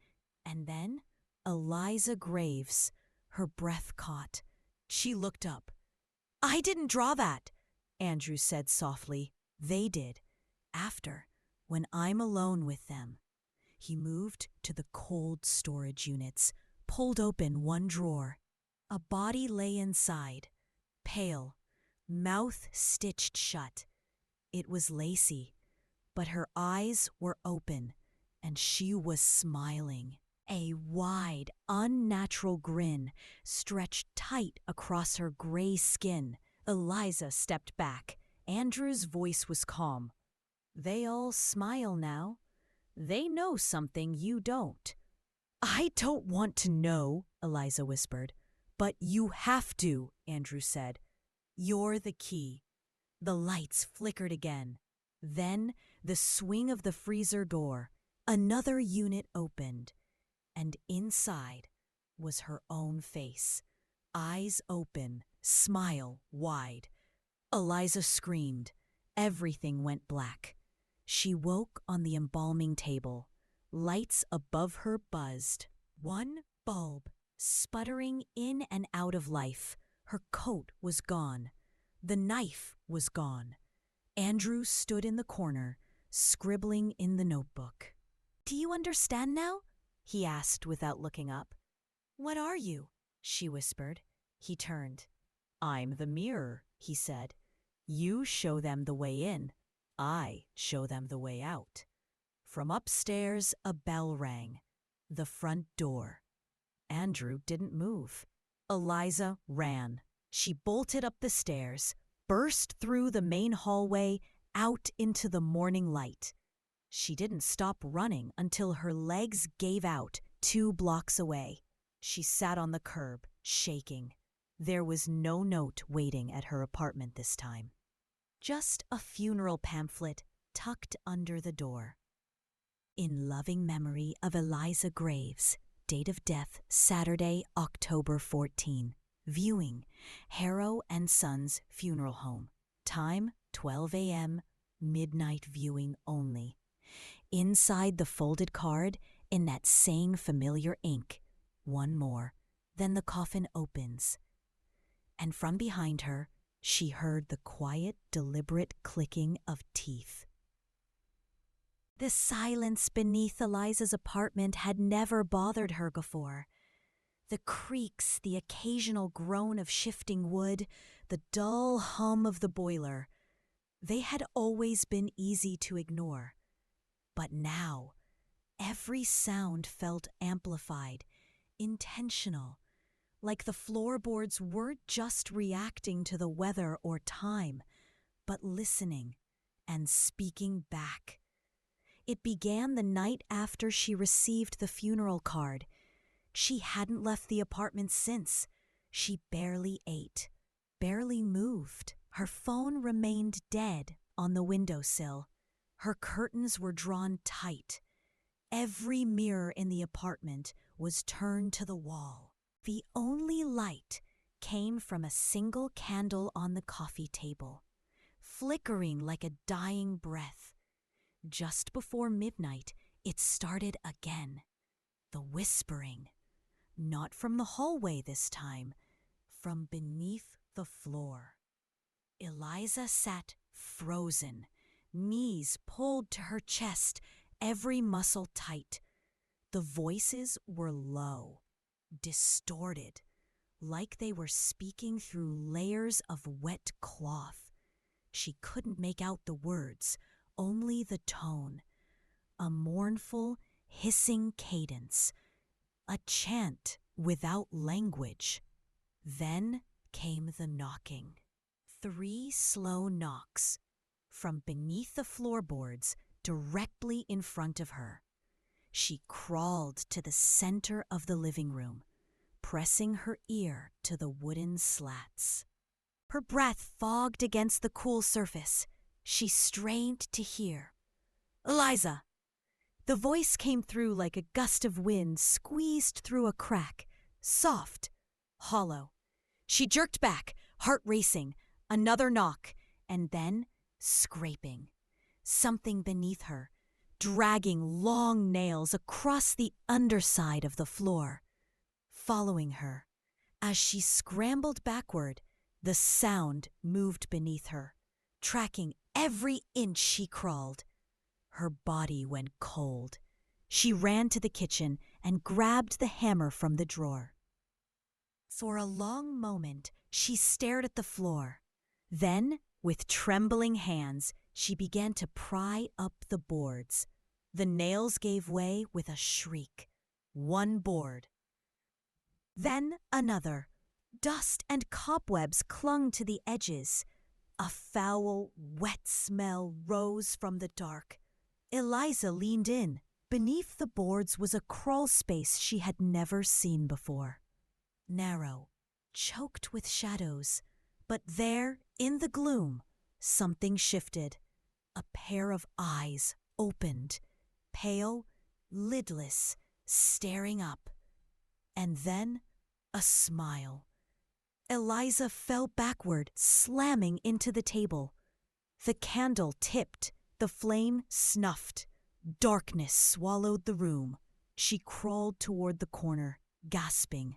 and then Eliza Graves. Her breath caught. She looked up. "I didn't draw that," Andrew said softly. "They did. After, when I'm alone with them." He moved to the cold storage units, pulled open one drawer. A body lay inside, pale, mouth stitched shut. It was Lacey, but her eyes were open, and she was smiling. A wide, unnatural grin stretched tight across her gray skin. Eliza stepped back. Andrew's voice was calm. "They all smile now. They know something you don't." "I don't want to know," Eliza whispered. "But you have to," Andrew said. "You're the key." The lights flickered again. Then the swing of the freezer door. Another unit opened. And inside was her own face. Eyes open, smile wide. Eliza screamed. Everything went black. She woke on the embalming table. Lights above her buzzed. One bulb, sputtering in and out of life. Her coat was gone. The knife was gone. Andrew stood in the corner, scribbling in the notebook. "Do you understand now?" he asked without looking up. "What are you?" she whispered. He turned. "I'm the mirror," he said. "You show them the way in. I show them the way out." From upstairs, a bell rang. The front door. Andrew didn't move. Eliza ran. She bolted up the stairs, burst through the main hallway, out into the morning light. She didn't stop running until her legs gave out 2 blocks away. She sat on the curb, shaking. There was no note waiting at her apartment this time. Just a funeral pamphlet tucked under the door. In loving memory of Eliza Graves, date of death Saturday, October 14. Viewing, Harrow and Sons Funeral Home. Time 12 a.m., midnight viewing only. Inside the folded card, in that same familiar ink, one more. Then the coffin opens. And from behind her, she heard the quiet, deliberate clicking of teeth. The silence beneath Eliza's apartment had never bothered her before. The creaks, the occasional groan of shifting wood, the dull hum of the boiler, they had always been easy to ignore. But now, every sound felt amplified, intentional, like the floorboards weren't just reacting to the weather or time, but listening and speaking back. It began the night after she received the funeral card. She hadn't left the apartment since. She barely ate, barely moved. Her phone remained dead on the windowsill. Her curtains were drawn tight. Every mirror in the apartment was turned to the wall. The only light came from a single candle on the coffee table, flickering like a dying breath. Just before midnight, it started again. The whispering. Not from the hallway this time, from beneath the floor. Eliza sat frozen, knees pulled to her chest, every muscle tight. The voices were low, distorted, like they were speaking through layers of wet cloth. She couldn't make out the words, only the tone. A mournful, hissing cadence. A chant without language. Then came the knocking. 3 slow knocks from beneath the floorboards directly in front of her. She crawled to the center of the living room, pressing her ear to the wooden slats. Her breath fogged against the cool surface. She strained to hear. "Eliza!" The voice came through like a gust of wind squeezed through a crack, soft, hollow. She jerked back, heart racing. Another knock, and then scraping. Something beneath her, dragging long nails across the underside of the floor. Following her, as she scrambled backward, the sound moved beneath her, tracking every inch she crawled. Her body went cold. She ran to the kitchen and grabbed the hammer from the drawer. For a long moment, she stared at the floor. Then, with trembling hands, she began to pry up the boards. The nails gave way with a shriek. One board. Then another. Dust and cobwebs clung to the edges. A foul, wet smell rose from the dark. Eliza leaned in. Beneath the boards was a crawl space she had never seen before. Narrow, choked with shadows. But there, in the gloom, something shifted. A pair of eyes opened, pale, lidless, staring up. And then a smile. Eliza fell backward, slamming into the table. The candle tipped. The flame snuffed. Darkness swallowed the room. She crawled toward the corner, gasping.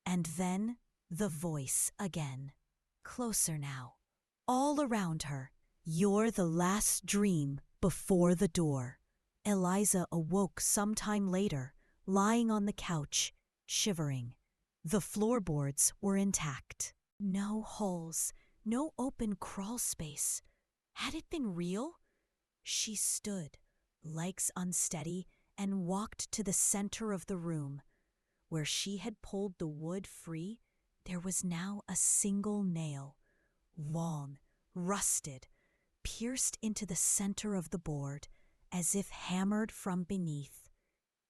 And then the voice again. Closer now. All around her. "You're the last dream before the door." Eliza awoke some time later, lying on the couch, shivering. The floorboards were intact. No holes, no open crawl space. Had it been real? She stood, legs unsteady, and walked to the center of the room. Where she had pulled the wood free, there was now a single nail, long, rusted, pierced into the center of the board, as if hammered from beneath.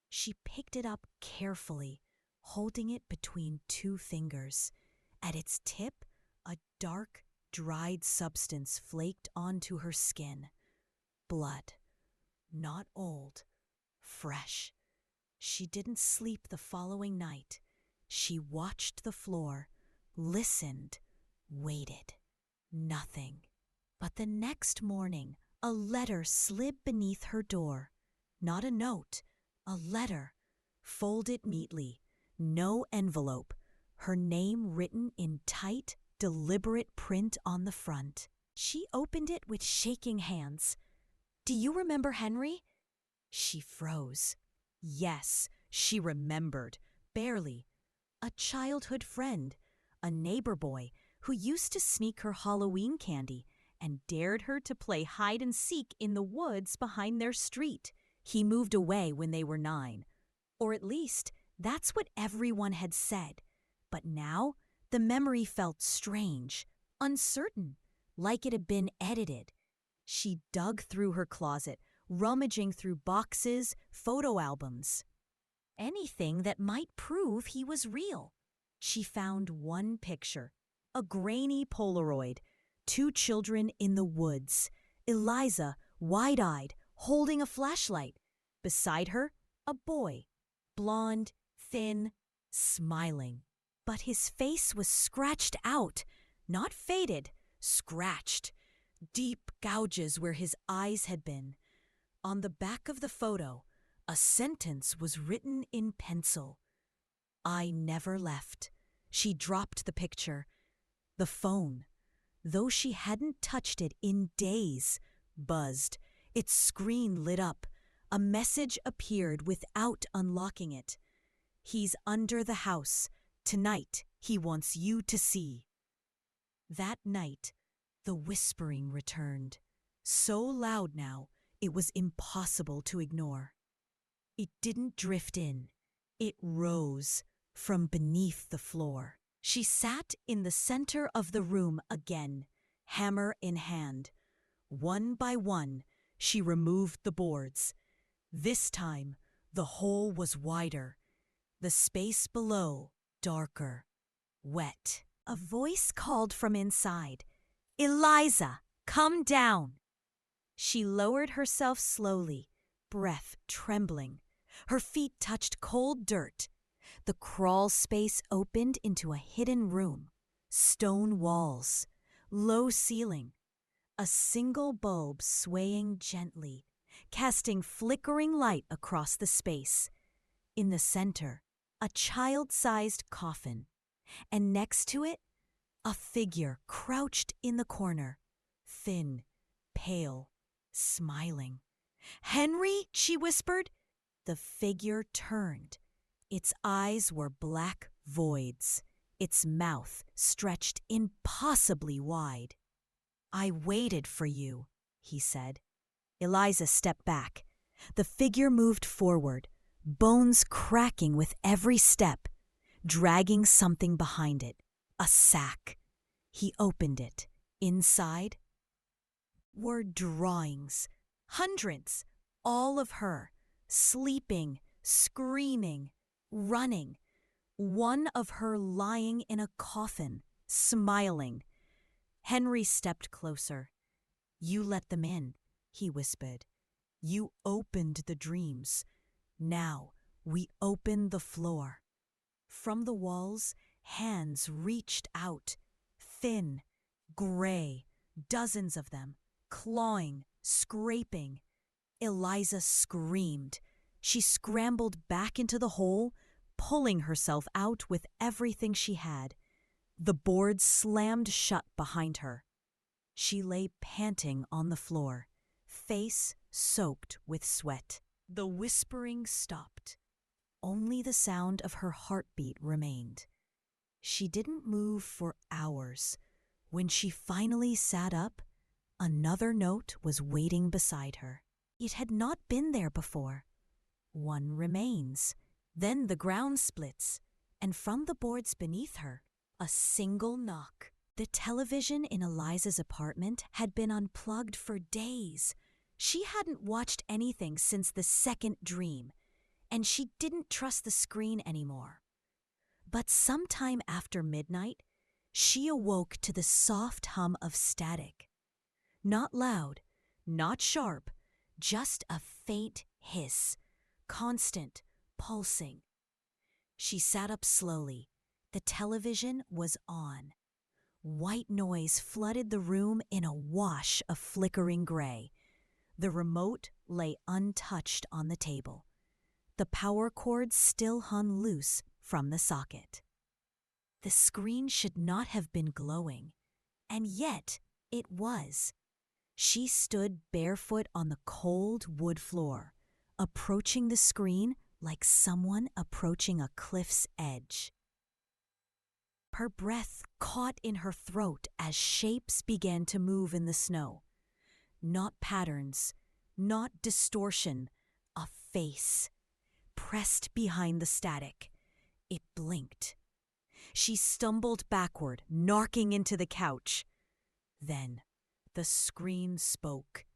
She picked it up carefully, holding it between 2 fingers, At its tip, a dark, dried substance flaked onto her skin. Blood. Not old. Fresh. She didn't sleep the following night. She watched the floor, listened, waited. Nothing. But the next morning, a letter slid beneath her door. Not a note, a letter, folded neatly, no envelope, her name written in tight, deliberate print on the front. She opened it with shaking hands. "Do you remember Henry?" She froze. Yes, she remembered, barely. A childhood friend, a neighbor boy who used to sneak her Halloween candy and dared her to play hide and seek in the woods behind their street. He moved away when they were 9. Or at least, that's what everyone had said. But now, the memory felt strange, uncertain, like it had been edited. She dug through her closet, rummaging through boxes, photo albums. Anything that might prove he was real. She found one picture, a grainy Polaroid, 2 children in the woods, Eliza, wide-eyed, holding a flashlight. Beside her, a boy, blonde, thin, smiling. But his face was scratched out, not faded, scratched. Deep gouges where his eyes had been. On the back of the photo, a sentence was written in pencil. "I never left." She dropped the picture. The phone, though she hadn't touched it in days, buzzed. Its screen lit up. A message appeared without unlocking it. "He's under the house. Tonight, he wants you to see." That night, the whispering returned. So loud now, it was impossible to ignore. It didn't drift in. It rose from beneath the floor. She sat in the center of the room again, hammer in hand. One by one, she removed the boards. This time, the hole was wider. The space below, darker, wet. A voice called from inside. "Eliza, come down." She lowered herself slowly, breath trembling. Her feet touched cold dirt. The crawl space opened into a hidden room. Stone walls, low ceiling. A single bulb swaying gently, casting flickering light across the space. In the center, a child-sized coffin. And next to it, a figure crouched in the corner, thin, pale, smiling. "Henry," she whispered. The figure turned. Its eyes were black voids, its mouth stretched impossibly wide. "I waited for you," he said. Eliza stepped back. The figure moved forward, bones cracking with every step, dragging something behind it, a sack. He opened it. Inside were drawings, hundreds, all of her, sleeping, screaming, running. One of her lying in a coffin, smiling. Henry stepped closer. "You let them in," he whispered. "You opened the dreams. Now we open the floor." From the walls, hands reached out, thin, gray, dozens of them, clawing, scraping. Eliza screamed. She scrambled back into the hole, pulling herself out with everything she had. The boards slammed shut behind her. She lay panting on the floor, face soaked with sweat. The whispering stopped. Only the sound of her heartbeat remained. She didn't move for hours. When she finally sat up, another note was waiting beside her. It had not been there before. "One remains." Then the ground splits, and from the boards beneath her, a single knock. The television in Eliza's apartment had been unplugged for days. She hadn't watched anything since the second dream, and she didn't trust the screen anymore. But sometime after midnight, She awoke to the soft hum of static. Not loud, not sharp, just a faint hiss, constant, pulsing. She sat up slowly. The television was on. White noise flooded the room in a wash of flickering gray. The remote lay untouched on the table. The power cord still hung loose from the socket. The screen should not have been glowing, and yet it was. She stood barefoot on the cold wood floor, approaching the screen like someone approaching a cliff's edge. Her breath caught in her throat as shapes began to move in the snow. Not patterns, not distortion, a face. Pressed behind the static. It blinked. She stumbled backward, knocking into the couch. Then the screen spoke,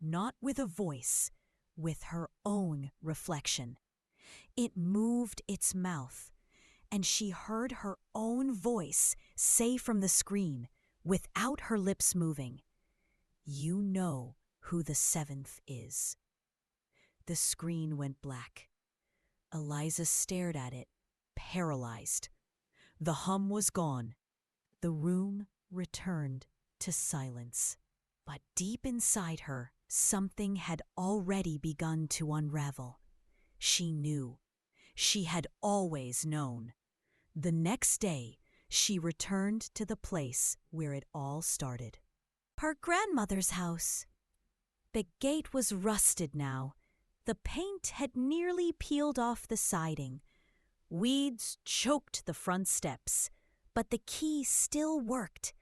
not with a voice, with her own reflection. It moved its mouth, and she heard her own voice say from the screen, without her lips moving, "You know who the seventh is." The screen went black. Eliza stared at it, paralyzed. The hum was gone. The room returned to silence. But deep inside her, something had already begun to unravel. She knew. She had always known. The next day, she returned to the place where it all started. Her grandmother's house. The gate was rusted now. The paint had nearly peeled off the siding. Weeds choked the front steps, but the key still worked.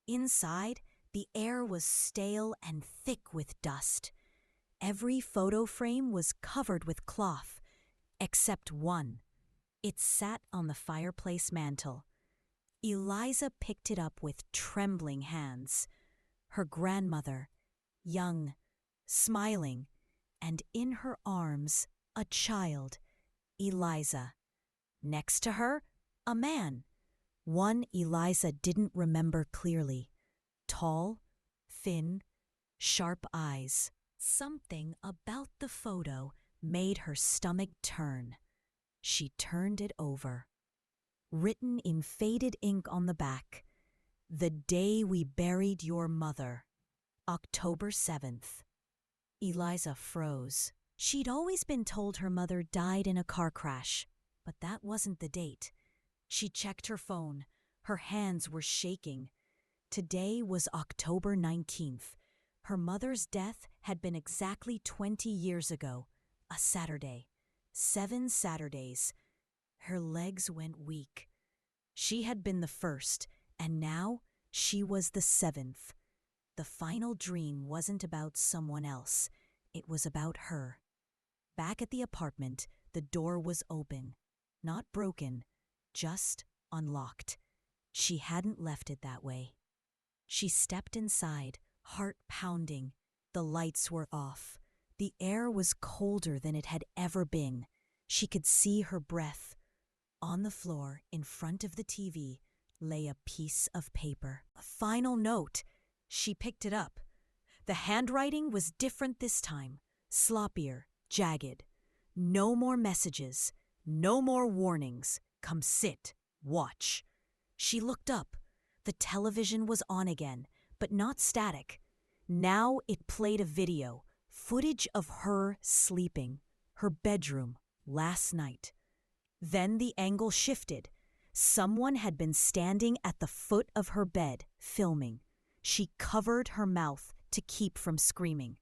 Inside, the air was stale and thick with dust. Every photo frame was covered with cloth, except one. It sat on the fireplace mantel. Eliza picked it up with trembling hands. Her grandmother, young, smiling, and in her arms, a child, Eliza. Next to her, a man, one Eliza didn't remember clearly. Tall, thin, sharp eyes. Something about the photo made her stomach turn. She turned it over. Written in faded ink on the back, "The day we buried your mother, October 7th. Eliza froze. She'd always been told her mother died in a car crash, but that wasn't the date. She checked her phone. Her hands were shaking. Today was October 19th. Her mother's death had been exactly 20 years ago, a Saturday. 7 Saturdays. Her legs went weak. She had been the first, and now she was the 7th. The final dream wasn't about someone else. It was about her. Back at the apartment, the door was open. Not broken, just unlocked. She hadn't left it that way. She stepped inside, heart pounding. The lights were off. The air was colder than it had ever been. She could see her breath. On the floor, in front of the TV, lay a piece of paper. A final note. She picked it up. The handwriting was different this time, sloppier, jagged. No more messages, no more warnings. Come sit, watch. She looked up. The television was on again, but not static. Now it played a video, footage of her sleeping, her bedroom, last night. Then the angle shifted. Someone had been standing at the foot of her bed, filming. She covered her mouth to keep from screaming.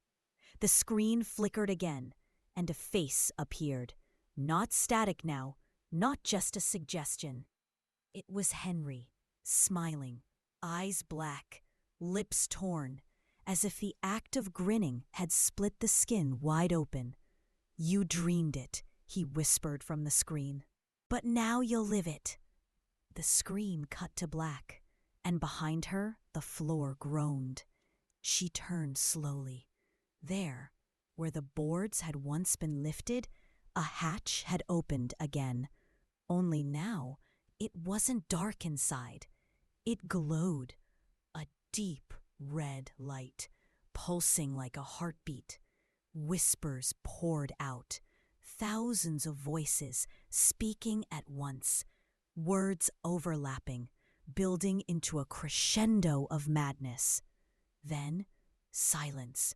The screen flickered again, and a face appeared. Not static now, not just a suggestion. It was Henry, smiling, eyes black, lips torn, as if the act of grinning had split the skin wide open. "You dreamed it," he whispered from the screen. "But now you'll live it." The screen cut to black, and behind her the floor groaned. She turned slowly. There, where the boards had once been lifted, a hatch had opened again. Only now, it wasn't dark inside. It glowed, a deep red light, pulsing like a heartbeat. Whispers poured out, thousands of voices speaking at once, words overlapping, building into a crescendo of madness. Then, silence,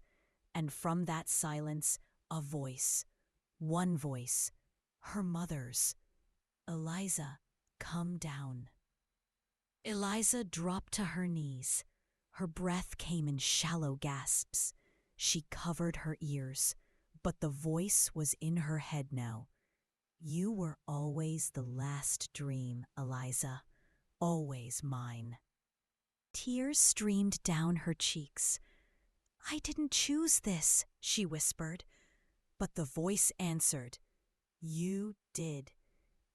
and from that silence, a voice. One voice, her mother's. "Eliza, come down." Eliza dropped to her knees. Her breath came in shallow gasps. She covered her ears, but the voice was in her head now. "You were always the last dream, Eliza, always mine." Tears streamed down her cheeks. "I didn't choose this," she whispered. But the voice answered, "You did."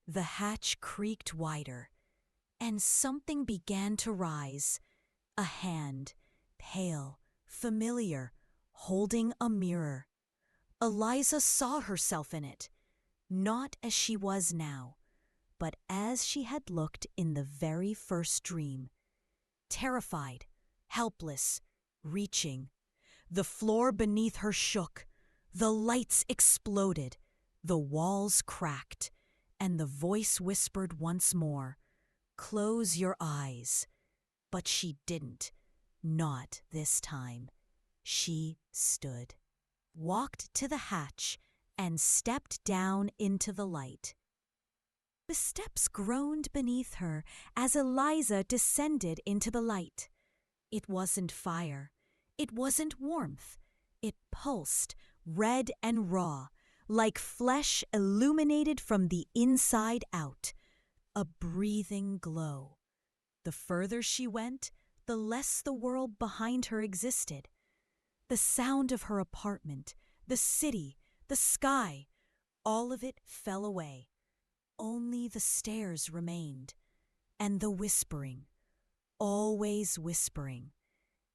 The hatch creaked wider, and something began to rise. A hand, pale, familiar, holding a mirror. Eliza saw herself in it, not as she was now, but as she had looked in the very first dream. Terrified, helpless, reaching. The floor beneath her shook. The lights exploded. The walls cracked. And the voice whispered once more, "Close your eyes." But she didn't. Not this time. She stood, walked to the hatch, and stepped down into the light. The steps groaned beneath her as Eliza descended into the light. It wasn't fire. It wasn't warmth. It pulsed, red and raw, like flesh illuminated from the inside out. A breathing glow. The further she went, the less the world behind her existed. The sound of her apartment, the city, the sky, all of it fell away. Only the stairs remained. And the whispering, always whispering.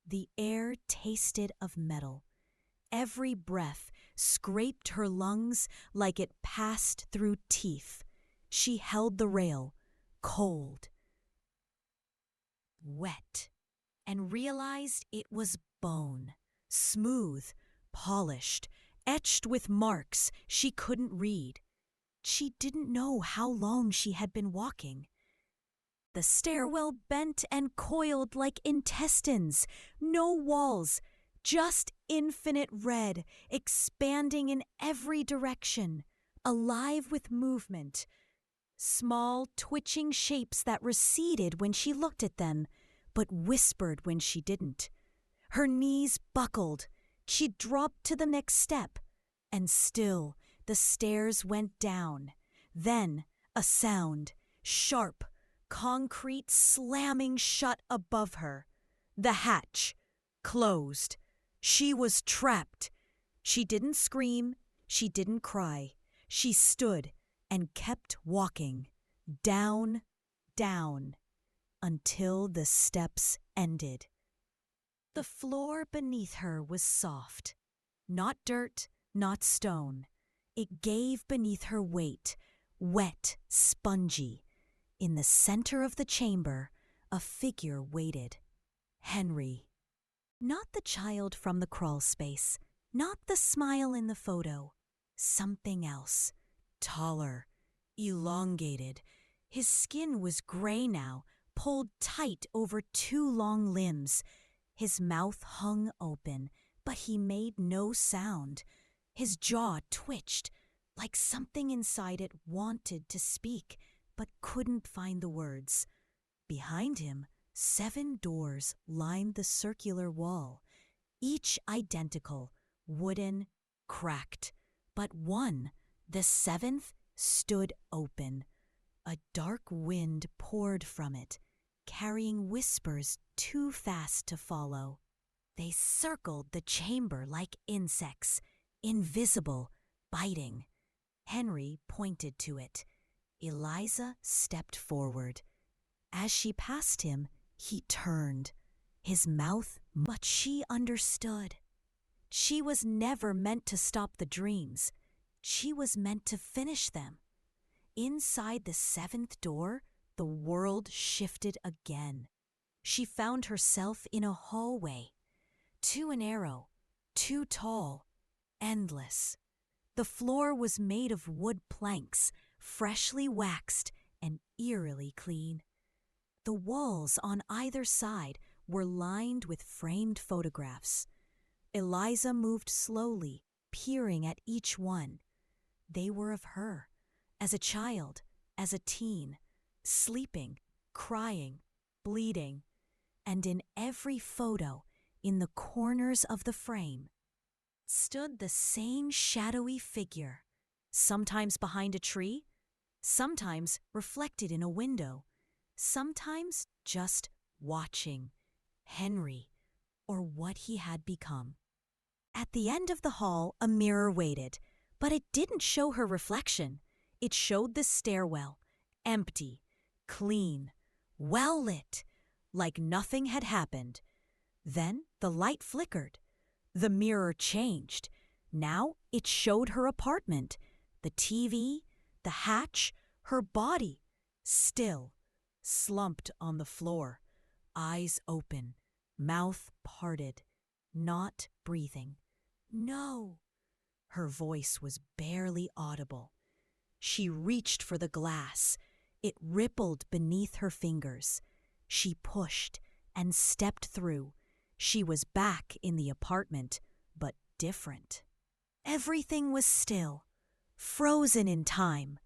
The air tasted of metal. Every breath scraped her lungs like it passed through teeth. She held the rail, cold, wet, and realized it was bone, smooth, polished, etched with marks she couldn't read. She didn't know how long she had been walking. The stairwell bent and coiled like intestines, no walls, just infinite red, expanding in every direction, alive with movement. Small, twitching shapes that receded when she looked at them, but whispered when she didn't. Her knees buckled. She dropped to the next step, and still the stairs went down. Then a sound, sharp, concrete slamming shut above her. The hatch closed. She was trapped. She didn't scream. She didn't cry. She stood and kept walking, down, down, until the steps ended. The floor beneath her was soft. Not dirt, not stone. It gave beneath her weight, wet, spongy. In the center of the chamber, a figure waited. Henry. Not the child from the crawl space, not the smile in the photo. Something else. Taller, elongated. His skin was gray now, pulled tight over two long limbs. His mouth hung open, but he made no sound. His jaw twitched, like something inside it wanted to speak, but couldn't find the words. Behind him, 7 doors lined the circular wall, each identical, wooden, cracked. But one, the 7th, stood open. A dark wind poured from it, carrying whispers too fast to follow. They circled the chamber like insects, invisible, biting. Henry pointed to it. Eliza stepped forward. As she passed him, he turned, his mouth, but she understood. She was never meant to stop the dreams. She was meant to finish them. Inside the 7th door, the world shifted again. she found herself in a hallway. Too narrow, too tall, endless. The floor was made of wood planks, freshly waxed and eerily clean. The walls on either side were lined with framed photographs. Eliza moved slowly, peering at each one. They were of her, as a child, as a teen, sleeping, crying, bleeding, and in every photo, in the corners of the frame, stood the same shadowy figure, sometimes behind a tree, sometimes reflected in a window, sometimes just watching Henry or what he had become. At the end of the hall, a mirror waited, but it didn't show her reflection. It showed the stairwell, empty, clean, well lit, like nothing had happened. Then the light flickered. The mirror changed. Now it showed her apartment, the TV, the hatch, her body, still, slumped on the floor, eyes open, mouth parted, not breathing. No! Her voice was barely audible. She reached for the glass. It rippled beneath her fingers. She pushed and stepped through. She was back in the apartment, but different. Everything was still, frozen in time.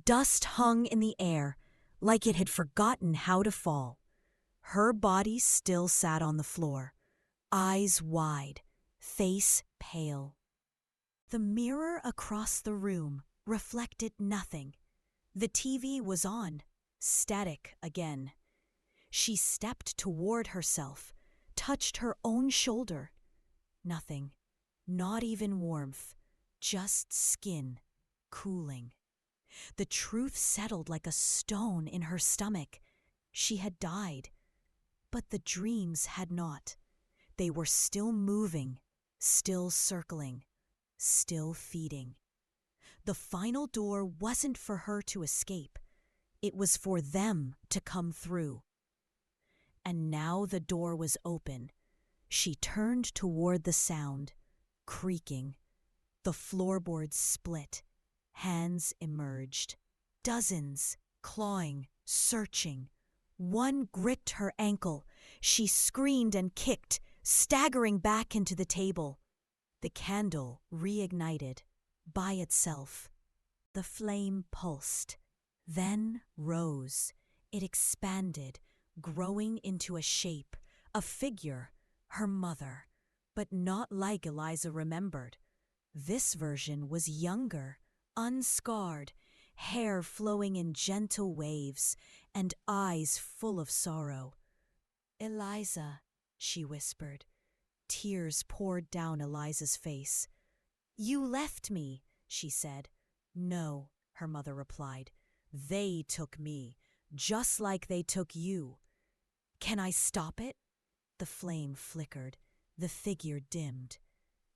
Dust hung in the air, like it had forgotten how to fall. Her body still sat on the floor, eyes wide, face pale. The mirror across the room reflected nothing. The TV was on, static again. She stepped toward herself, touched her own shoulder. Nothing, not even warmth, just skin, cooling. The truth settled like a stone in her stomach. She had died, but the dreams had not. They were still moving, still circling, still feeding. The final door wasn't for her to escape. It was for them to come through. And now the door was open. She turned toward the sound, creaking. The floorboards split. Hands emerged. Dozens, clawing, searching. One gripped her ankle. She screamed and kicked, staggering back into the table. The candle reignited, by itself. The flame pulsed, then rose. It expanded, growing into a shape, a figure, her mother, but not like Eliza remembered. This version was younger, unscarred, hair flowing in gentle waves, and eyes full of sorrow. "Eliza," she whispered. Tears poured down Eliza's face. "You left me," she said. "No," her mother replied. "They took me, just like they took you." "Can I stop it?" The flame flickered. The figure dimmed.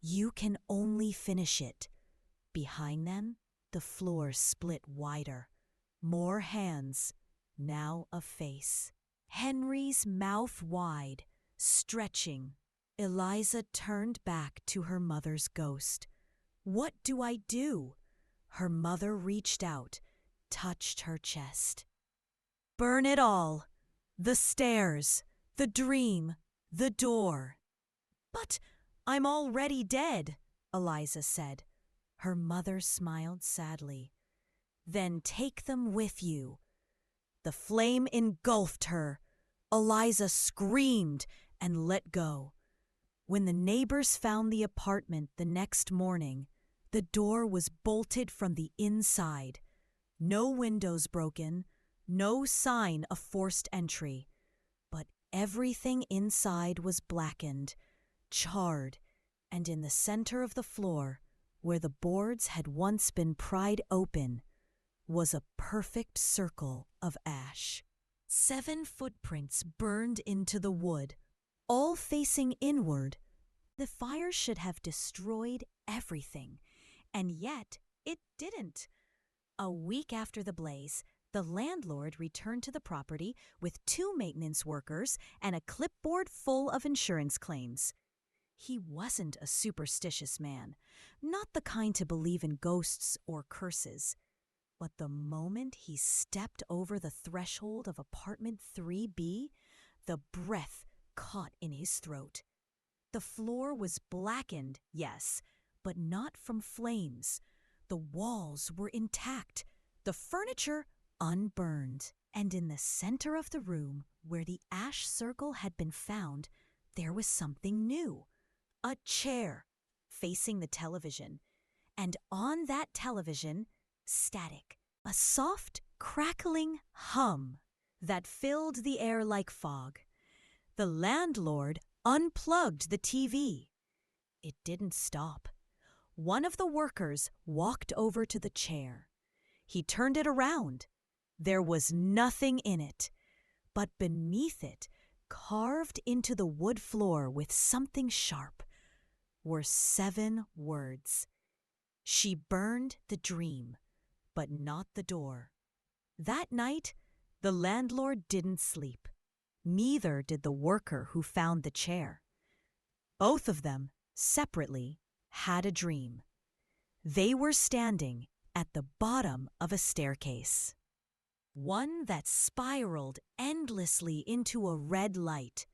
"You can only finish it." Behind them, the floor split wider. More hands, now a face. Henry's mouth wide, stretching. Eliza turned back to her mother's ghost. "What do I do?" Her mother reached out, touched her chest. "Burn it all. The stairs, the dream, the door." "But I'm already dead," Eliza said. Her mother smiled sadly. "Then take them with you." The flame engulfed her. Eliza screamed and let go. When the neighbors found the apartment the next morning, the door was bolted from the inside. No windows broken, no sign of forced entry. But everything inside was blackened, charred, and in the center of the floor, where the boards had once been pried open, was a perfect circle of ash. 7 footprints burned into the wood, all facing inward. The fire should have destroyed everything, and yet it didn't. A week after the blaze, The landlord returned to the property with 2 maintenance workers and a clipboard full of insurance claims. He wasn't a superstitious man, not the kind to believe in ghosts or curses. But the moment he stepped over the threshold of apartment 3B, the breath caught in his throat. The floor was blackened, yes, but not from flames. The walls were intact, the furniture unburned, and in the center of the room where the ash circle had been found, there was something new. A chair facing the television, and on that television, static, a soft, crackling hum that filled the air like fog. The landlord unplugged the TV. It didn't stop. One of the workers walked over to the chair. He turned it around. There was nothing in it, but beneath it, carved into the wood floor with something sharp, were 7 words. She burned the dream, but not the door. That night, the landlord didn't sleep. Neither did the worker who found the chair. Both of them, separately, had a dream. They were standing at the bottom of a staircase, one that spiraled endlessly into a red light,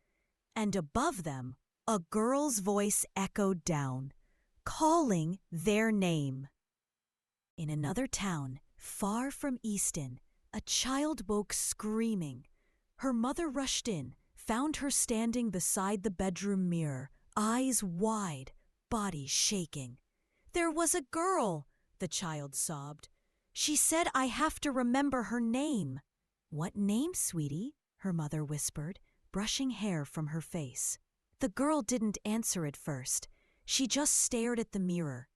and above them, a girl's voice echoed down, calling their name. In another town, far from Easton, a child woke screaming. Her mother rushed in, found her standing beside the bedroom mirror, eyes wide, body shaking. "There was a girl," the child sobbed. "She said I have to remember her name." "What name, sweetie?" her mother whispered, brushing hair from her face. The girl didn't answer at first. She just stared at the mirror.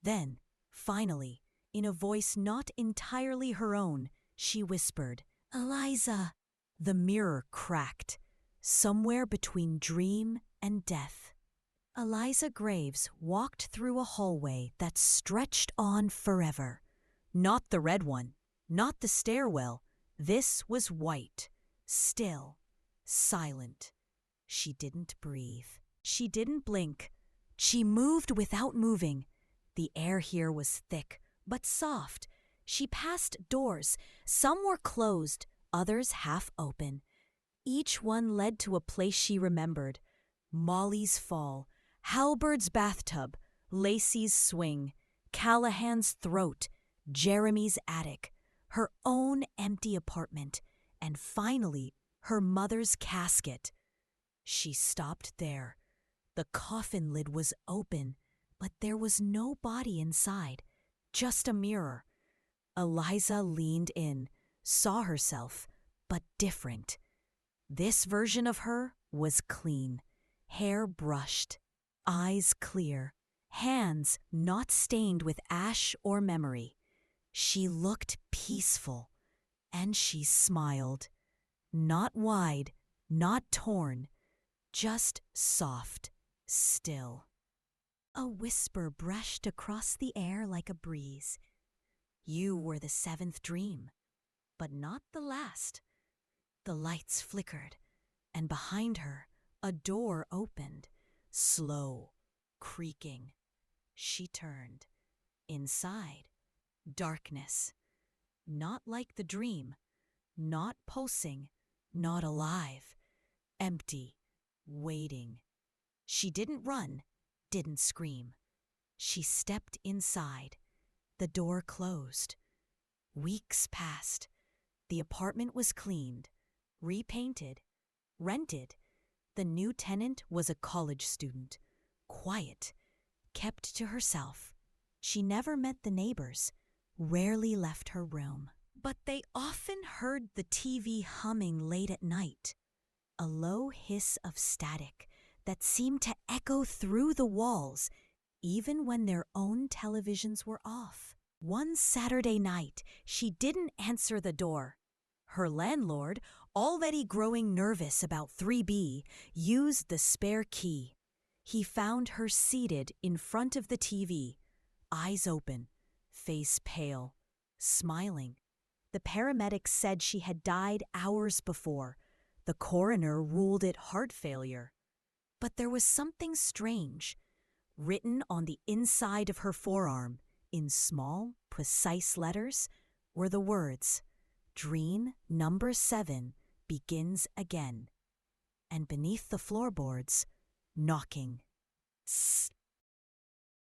Then, finally, in a voice not entirely her own, she whispered, "Eliza." The mirror cracked, somewhere between dream and death. Eliza Graves walked through a hallway that stretched on forever. Not the red one, not the stairwell. This was white, still, silent. She didn't breathe. She didn't blink. She moved without moving. The air here was thick, but soft. She passed doors. Some were closed, others half open. Each one led to a place she remembered. Molly's fall, Halbert's bathtub, Lacey's swing, Callahan's throat, Jeremy's attic, her own empty apartment, and finally, her mother's casket. She stopped there. The coffin lid was open, but there was no body inside, just a mirror. Eliza leaned in, saw herself, but different. This version of her was clean, hair brushed, eyes clear, hands not stained with ash or memory. She looked peaceful, and she smiled. Not wide, not torn, just soft, still. A whisper brushed across the air like a breeze. You were the 7th dream, but not the last. The lights flickered, and behind her, a door opened, slow, creaking. She turned. Inside, darkness. Not like the dream, not pulsing, not alive. Empty, waiting. She didn't run, didn't scream. She stepped inside. The door closed. Weeks passed. The apartment was cleaned, repainted, rented. The new tenant was a college student, quiet, kept to herself. She never met the neighbors, rarely left her room. But they often heard the TV humming late at night, a low hiss of static that seemed to echo through the walls, even when their own televisions were off. One Saturday night, she didn't answer the door. Her landlord, already growing nervous about 3B, used the spare key. He found her seated in front of the TV, eyes open, face pale, smiling. The paramedics said she had died hours before. The coroner ruled it heart failure. But there was something strange. Written on the inside of her forearm, in small, precise letters, were the words, "Dream number 7 begins again." And beneath the floorboards, knocking. Tss.